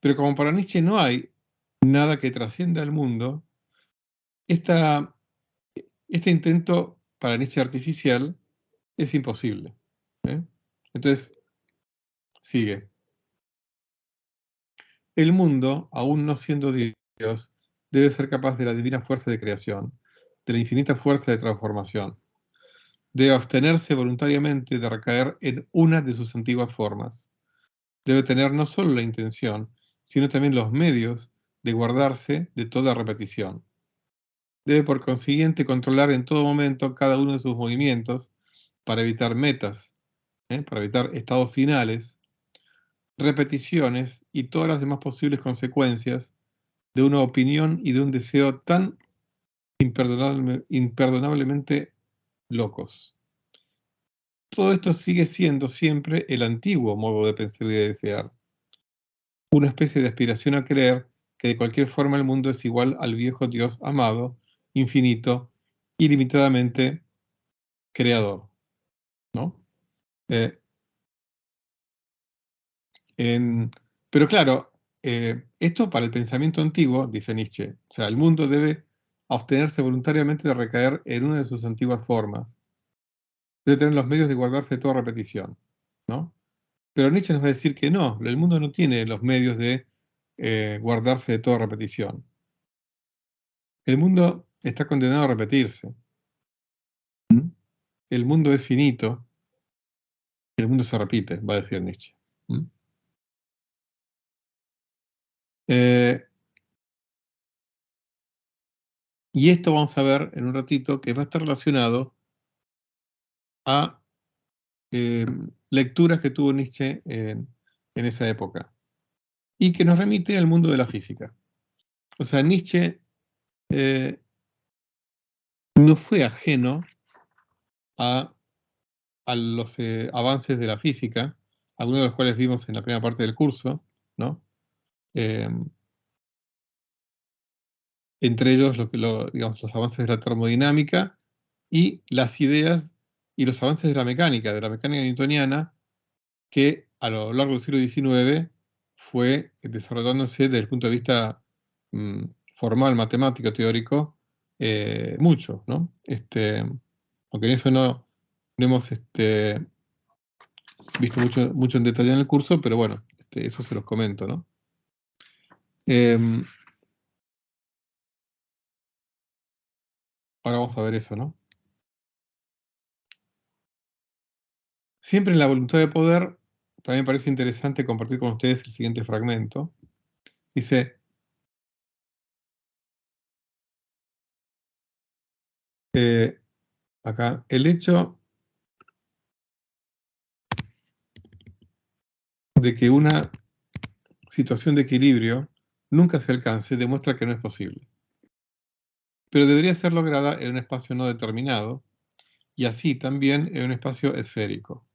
Pero como para Nietzsche no hay nada que trascienda al mundo, este intento para Nietzsche artificial es imposible. Entonces, sigue. El mundo, aún no siendo Dios, debe ser capaz de la divina fuerza de creación, de la infinita fuerza de transformación. Debe abstenerse voluntariamente de recaer en una de sus antiguas formas. Debe tener no solo la intención, sino también los medios de guardarse de toda repetición. Debe por consiguiente controlar en todo momento cada uno de sus movimientos para evitar metas, para evitar estados finales, repeticiones y todas las demás posibles consecuencias de una opinión y de un deseo tan imperdonablemente locos. Todo esto sigue siendo siempre el antiguo modo de pensar y de desear. Una especie de aspiración a creer que de cualquier forma el mundo es igual al viejo Dios amado, infinito, ilimitadamente creador, ¿no? Pero claro, esto para el pensamiento antiguo, dice Nietzsche, o sea, el mundo debe abstenerse voluntariamente de recaer en una de sus antiguas formas. Debe tener los medios de guardarse de toda repetición, ¿no? Pero Nietzsche nos va a decir que no, el mundo no tiene los medios de guardarse de toda repetición. El mundo está condenado a repetirse. El mundo es finito, el mundo se repite, va a decir Nietzsche. Y esto vamos a ver en un ratito que va a estar relacionado a lecturas que tuvo Nietzsche en esa época y que nos remite al mundo de la física. O sea, Nietzsche no fue ajeno a los avances de la física, algunos de los cuales vimos en la primera parte del curso, ¿no? Entre ellos digamos, los avances de la termodinámica y las ideas y los avances de la mecánica newtoniana, que a lo largo del siglo XIX fue desarrollándose desde el punto de vista formal, matemático, teórico, mucho, ¿no? Aunque en eso no hemos visto mucho en detalle en el curso, pero bueno, eso se los comento, ¿no? Ahora vamos a ver eso, ¿no? Siempre en la voluntad de poder, también me parece interesante compartir con ustedes el siguiente fragmento. Dice, acá, el hecho de que una situación de equilibrio nunca se alcance demuestra que no es posible. Pero debería ser lograda en un espacio no determinado y así también en un espacio esférico.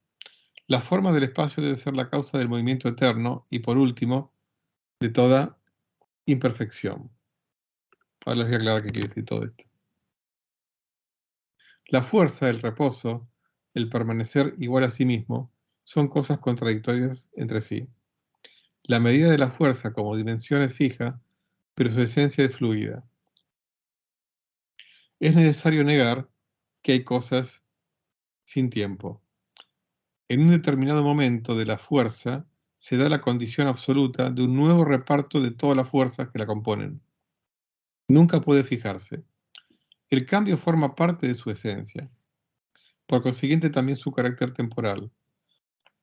La forma del espacio debe ser la causa del movimiento eterno y, por último, de toda imperfección. Ahora les voy a aclarar qué quiere decir todo esto. La fuerza, el reposo, el permanecer igual a sí mismo, son cosas contradictorias entre sí. La medida de la fuerza como dimensión es fija, pero su esencia es fluida. Es necesario negar que hay cosas sin tiempo. En un determinado momento de la fuerza se da la condición absoluta de un nuevo reparto de todas las fuerzas que la componen. Nunca puede fijarse. El cambio forma parte de su esencia, por consiguiente también su carácter temporal.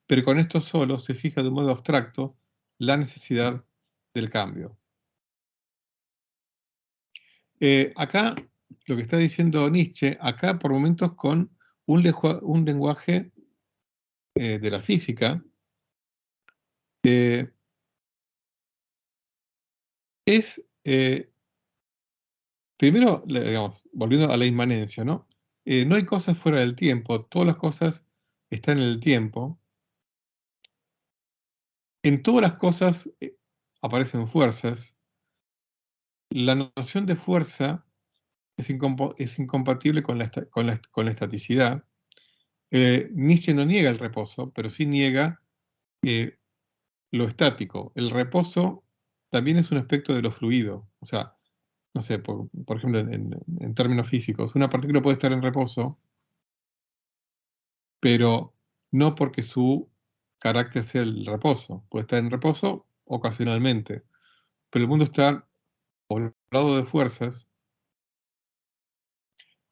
Pero con esto solo se fija de un modo abstracto la necesidad del cambio. Acá, lo que está diciendo Nietzsche, acá por momentos con un lenguaje de la física, es, primero, digamos, volviendo a la inmanencia, ¿no? No hay cosas fuera del tiempo, todas las cosas están en el tiempo. En todas las cosas aparecen fuerzas. La noción de fuerza es incompatible con la estaticidad. Nietzsche no niega el reposo, pero sí niega lo estático. El reposo también es un aspecto de lo fluido. O sea, no sé, por ejemplo, en términos físicos, una partícula puede estar en reposo pero no porque su carácter sea el reposo. Puede estar en reposo ocasionalmente, pero el mundo está poblado de fuerzas.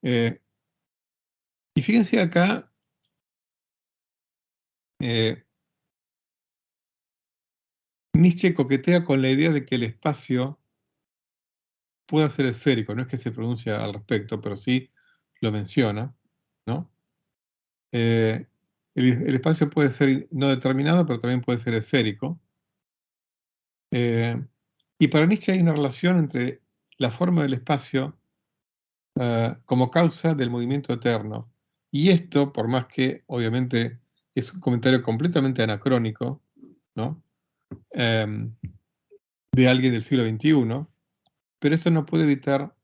Y fíjense acá, Nietzsche coquetea con la idea de que el espacio pueda ser esférico. No es que se pronuncia al respecto, pero sí lo menciona, ¿no? El espacio puede ser no determinado, pero también puede ser esférico. Y para Nietzsche hay una relación entre la forma del espacio como causa del movimiento eterno. Y esto, por más que obviamente es un comentario completamente anacrónico, ¿no? De alguien del siglo XXI, pero esto no puede evitar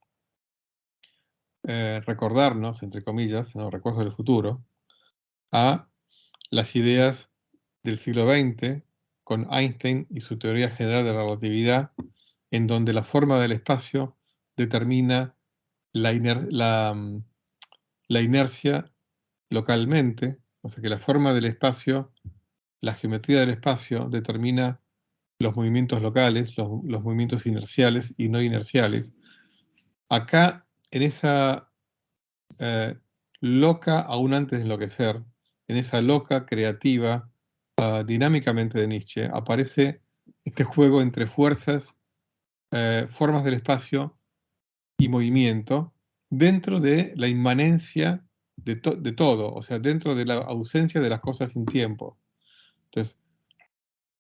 recordarnos, entre comillas, ¿no? Recuerdos del futuro, a las ideas del siglo XX con Einstein y su teoría general de la relatividad, en donde la forma del espacio determina la inercia localmente, o sea que la forma del espacio, la geometría del espacio determina los movimientos locales, los movimientos inerciales y no inerciales. Acá, en esa loca, aún antes de enloquecer, en esa loca creativa, dinámicamente de Nietzsche, aparece este juego entre fuerzas, formas del espacio y movimiento, dentro de la inmanencia de todo, o sea, dentro de la ausencia de las cosas sin tiempo. Entonces,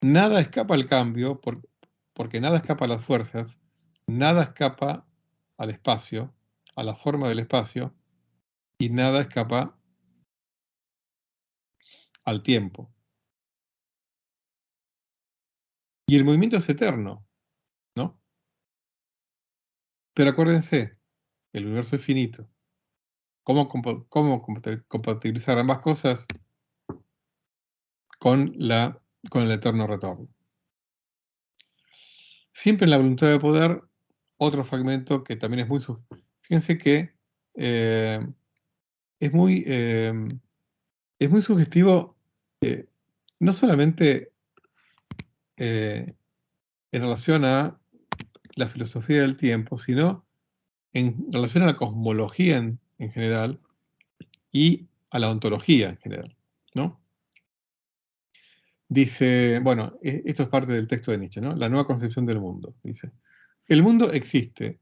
nada escapa al cambio, porque nada escapa a las fuerzas, nada escapa al espacio, a la forma del espacio, y nada escapa al tiempo. Y el movimiento es eterno, ¿no? Pero acuérdense, el universo es finito. ¿Cómo compatibilizar ambas cosas? Con el eterno retorno. Siempre en la voluntad de poder, otro fragmento que también es muy... Fíjense que es muy sugestivo, no solamente en relación a la filosofía del tiempo, sino en relación a la cosmología en general y a la ontología en general, ¿no? Dice, bueno, esto es parte del texto de Nietzsche, ¿no? La nueva concepción del mundo. Dice, el mundo existe,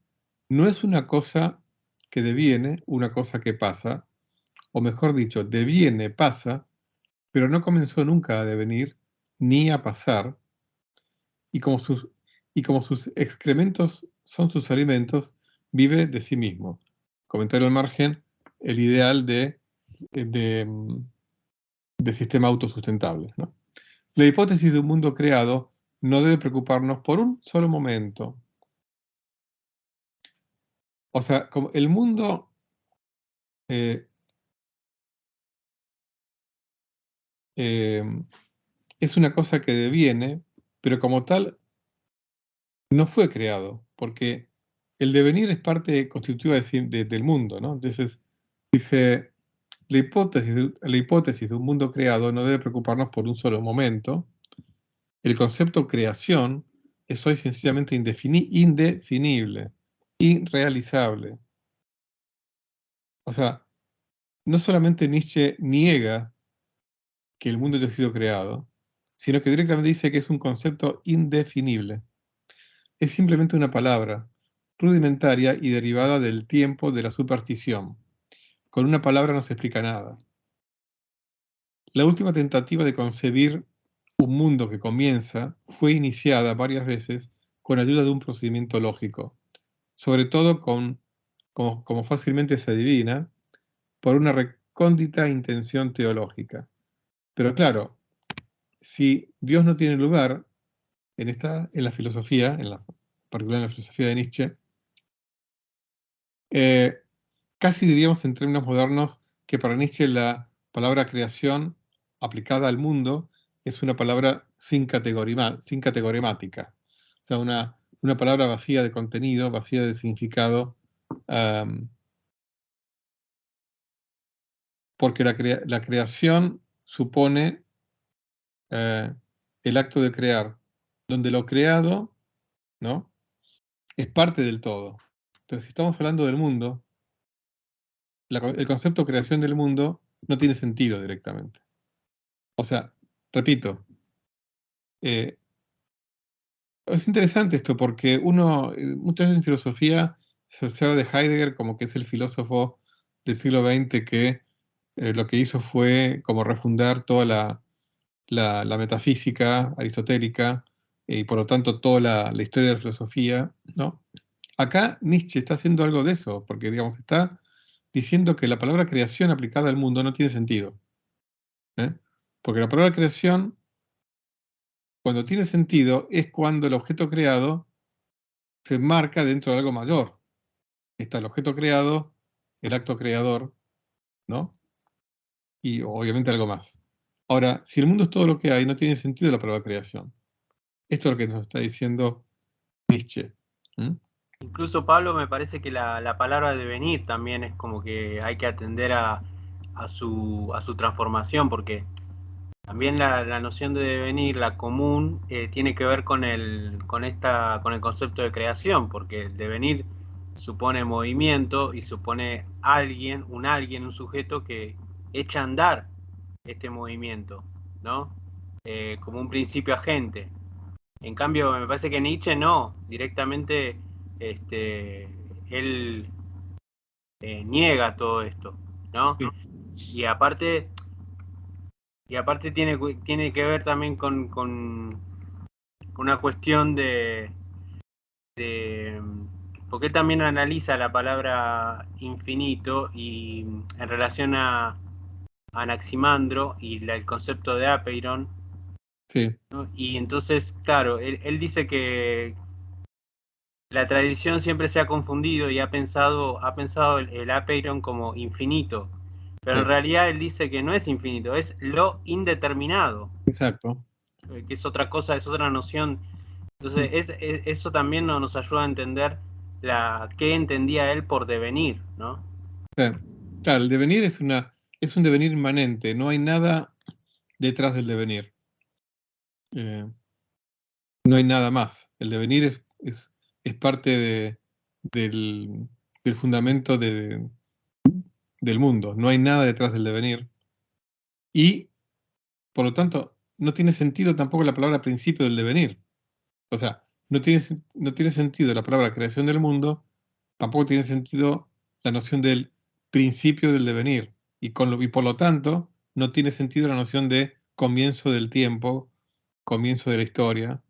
no es una cosa que deviene, una cosa que pasa, o mejor dicho, deviene, pasa, pero no comenzó nunca a devenir ni a pasar, y como sus excrementos son sus alimentos, vive de sí mismo. Comentario al margen, el ideal de sistema autosustentable, ¿no? La hipótesis de un mundo creado no debe preocuparnos por un solo momento. O sea, como el mundo es una cosa que deviene, pero como tal no fue creado, porque el devenir es parte constitutiva del mundo, ¿no? Entonces, dice, la hipótesis de un mundo creado no debe preocuparnos por un solo momento. El concepto creación es hoy sencillamente indefinible, irrealizable. O sea, no solamente Nietzsche niega que el mundo haya sido creado, sino que directamente dice que es un concepto indefinible. Es simplemente una palabra, rudimentaria y derivada del tiempo de la superstición. Con una palabra no se explica nada. La última tentativa de concebir un mundo que comienza fue iniciada varias veces con ayuda de un procedimiento lógico, sobre todo como fácilmente se adivina, por una recóndita intención teológica. Pero claro, si Dios no tiene lugar en la filosofía, particular en la filosofía de Nietzsche, casi diríamos en términos modernos que para Nietzsche la palabra creación aplicada al mundo es una palabra sin categorimática. O sea, una palabra vacía de contenido, vacía de significado, porque la creación supone el acto de crear, donde lo creado, ¿no?, es parte del todo. Pero si estamos hablando del mundo, el concepto de creación del mundo no tiene sentido directamente. O sea, repito, es interesante esto porque muchas veces en filosofía se observa de Heidegger como que es el filósofo del siglo XX que lo que hizo fue como refundar toda la metafísica aristotélica y por lo tanto toda la historia de la filosofía, ¿no? Acá Nietzsche está haciendo algo de eso, porque digamos, está diciendo que la palabra creación aplicada al mundo no tiene sentido. Porque la palabra creación, cuando tiene sentido, es cuando el objeto creado se enmarca dentro de algo mayor. Está el objeto creado, el acto creador, ¿no? Y obviamente algo más. Ahora, si el mundo es todo lo que hay, no tiene sentido la palabra creación. Esto es lo que nos está diciendo Nietzsche. Incluso, Pablo, me parece que la palabra devenir también es como que hay que atender a su transformación, porque también la noción de devenir, la común, tiene que ver con el concepto de creación, porque el devenir supone movimiento y supone un sujeto que echa a andar este movimiento, ¿no? Como un principio agente. En cambio, me parece que Nietzsche no, directamente él niega todo esto, ¿no? Sí. Y aparte tiene que ver también con una cuestión de porque él también analiza la palabra infinito y en relación a Anaximandro y el concepto de apeiron, Sí. ¿no? Y entonces, claro, él dice que la tradición siempre se ha confundido y ha pensado el apeiron como infinito, pero Sí. en realidad él dice que no es infinito, es lo indeterminado. Exacto. Que es otra cosa, es otra noción. Entonces, eso también nos ayuda a entender qué entendía él por devenir, ¿no? Claro, el devenir es un devenir inmanente, no hay nada detrás del devenir. No hay nada más. El devenir es parte del fundamento del mundo. No hay nada detrás del devenir. Y, por lo tanto, no tiene sentido tampoco la palabra principio del devenir. O sea, no tiene sentido la palabra creación del mundo, tampoco tiene sentido la noción del principio del devenir. Y por lo tanto, no tiene sentido la noción de comienzo del tiempo, comienzo de la historia,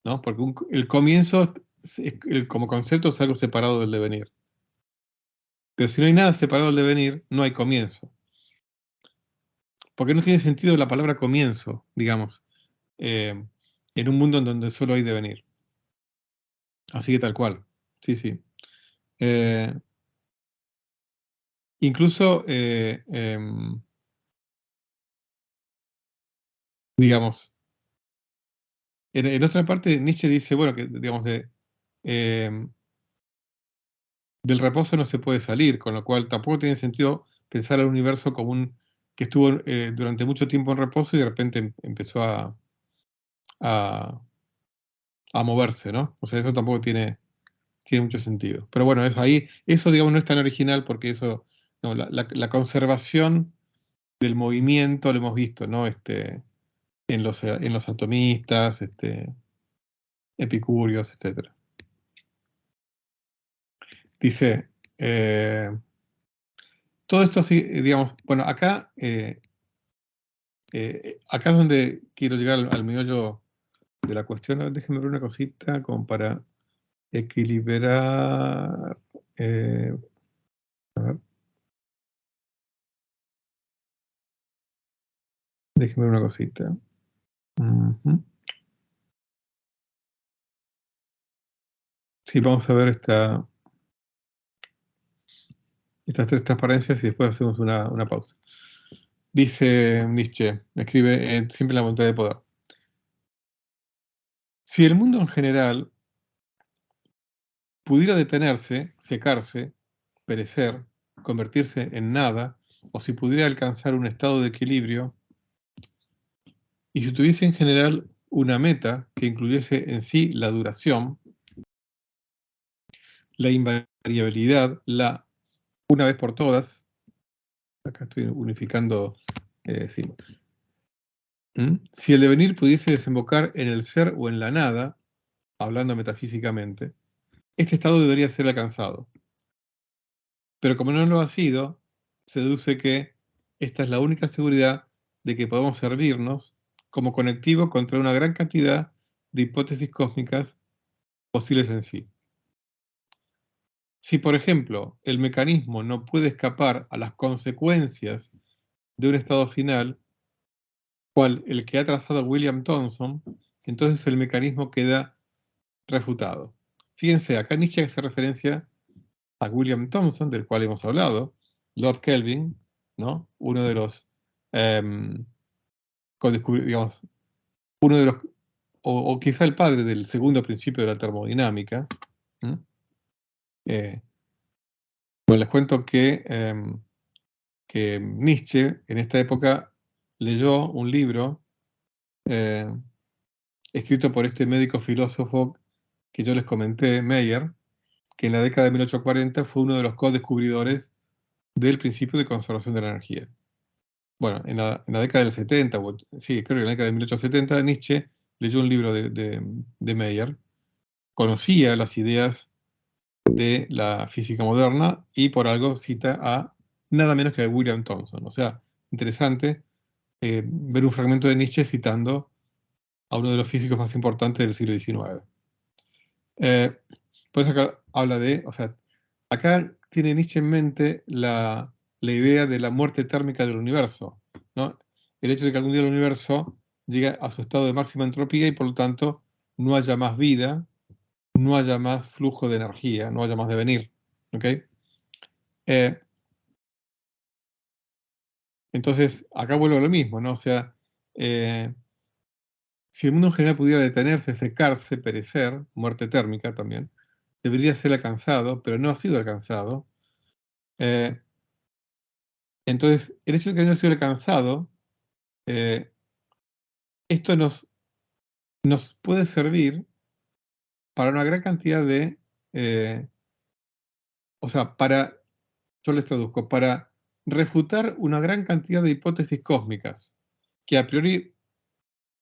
¿no? Porque el comienzo, como concepto, es algo separado del devenir. Pero si no hay nada separado del devenir, no hay comienzo. Porque no tiene sentido la palabra comienzo, digamos, en un mundo en donde solo hay devenir. Así que tal cual. Sí, sí. Incluso, digamos, en otra parte Nietzsche dice, bueno, que digamos, del reposo no se puede salir, con lo cual tampoco tiene sentido pensar al universo como que estuvo durante mucho tiempo en reposo y de repente empezó a moverse, ¿no? O sea, eso tampoco tiene mucho sentido. Pero bueno, eso digamos no es tan original porque eso, no, la conservación del movimiento lo hemos visto, ¿no? En los atomistas, epicúreos, etc. Dice, todo esto, sí, digamos, bueno, acá es donde quiero llegar al meollo de la cuestión. Déjenme ver una cosita como para equilibrar. A ver. Déjenme ver una cosita. Sí, vamos a ver estas tres transparencias y después hacemos una pausa. Dice Nietzsche, escribe siempre la voluntad de poder. Si el mundo en general pudiera detenerse, secarse, perecer, convertirse en nada o si pudiera alcanzar un estado de equilibrio, y si tuviese en general una meta que incluyese en sí la duración, la invariabilidad, una vez por todas, acá estoy unificando símbolos. Si el devenir pudiese desembocar en el ser o en la nada, hablando metafísicamente, este estado debería ser alcanzado. Pero como no lo ha sido, se deduce que esta es la única seguridad de que podemos servirnos como conectivo contra una gran cantidad de hipótesis cósmicas posibles en sí. Si, por ejemplo, el mecanismo no puede escapar a las consecuencias de un estado final, cual el que ha trazado William Thomson, entonces el mecanismo queda refutado. Fíjense, acá Nietzsche hace referencia a William Thomson, del cual hemos hablado, Lord Kelvin, ¿no? Uno de los, digamos, uno de los, o quizá el padre del segundo principio de la termodinámica. Bueno, les cuento que Nietzsche en esta época leyó un libro escrito por este médico filósofo que yo les comenté, Meyer, que en la década de 1840 fue uno de los co-descubridores del principio de conservación de la energía. Bueno, en la década del 70, sí, creo que en la década de 1870, Nietzsche leyó un libro de Meyer, conocía las ideas de la física moderna y por algo cita a nada menos que a William Thomson. O sea, interesante ver un fragmento de Nietzsche citando a uno de los físicos más importantes del siglo XIX. Por eso acá habla o sea, acá tiene Nietzsche en mente la idea de la muerte térmica del universo, ¿no? El hecho de que algún día el universo llegue a su estado de máxima entropía y por lo tanto no haya más vida, no haya más flujo de energía, no haya más devenir. ¿Ok? Entonces, acá vuelvo a lo mismo, ¿no? O sea, si el mundo en general pudiera detenerse, secarse, perecer, muerte térmica también, debería ser alcanzado, pero no ha sido alcanzado. Entonces, el hecho de que no ha sido alcanzado, esto nos puede servir para una gran cantidad de, o sea, yo les traduzco, para refutar una gran cantidad de hipótesis cósmicas que a priori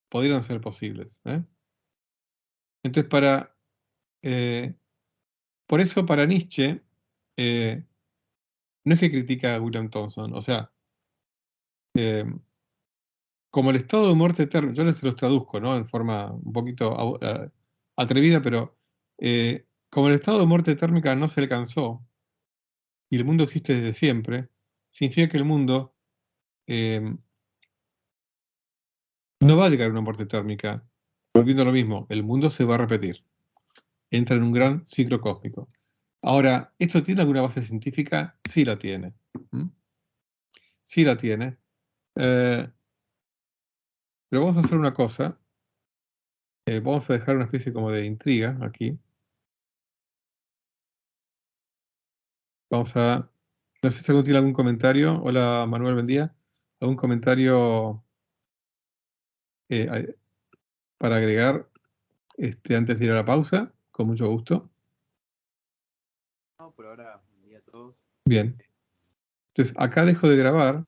podrían ser posibles. Entonces, por eso para Nietzsche, no es que critica a William Thomson, o sea, como el estado de muerte eterna, yo les los traduzco, ¿no? En forma un poquito atrevida, pero como el estado de muerte térmica no se alcanzó y el mundo existe desde siempre, significa que el mundo no va a llegar a una muerte térmica. Volviendo a lo mismo, el mundo se va a repetir. Entra en un gran ciclo cósmico. Ahora, ¿esto tiene alguna base científica? Sí la tiene. Sí la tiene. Pero vamos a hacer una cosa. Vamos a dejar una especie como de intriga aquí. Vamos a... No sé si alguien tiene algún comentario. Hola, Manuel, buen día. ¿Algún comentario para agregar antes de ir a la pausa? Con mucho gusto. No, por ahora, buen día a todos. Bien. Entonces, acá dejo de grabar.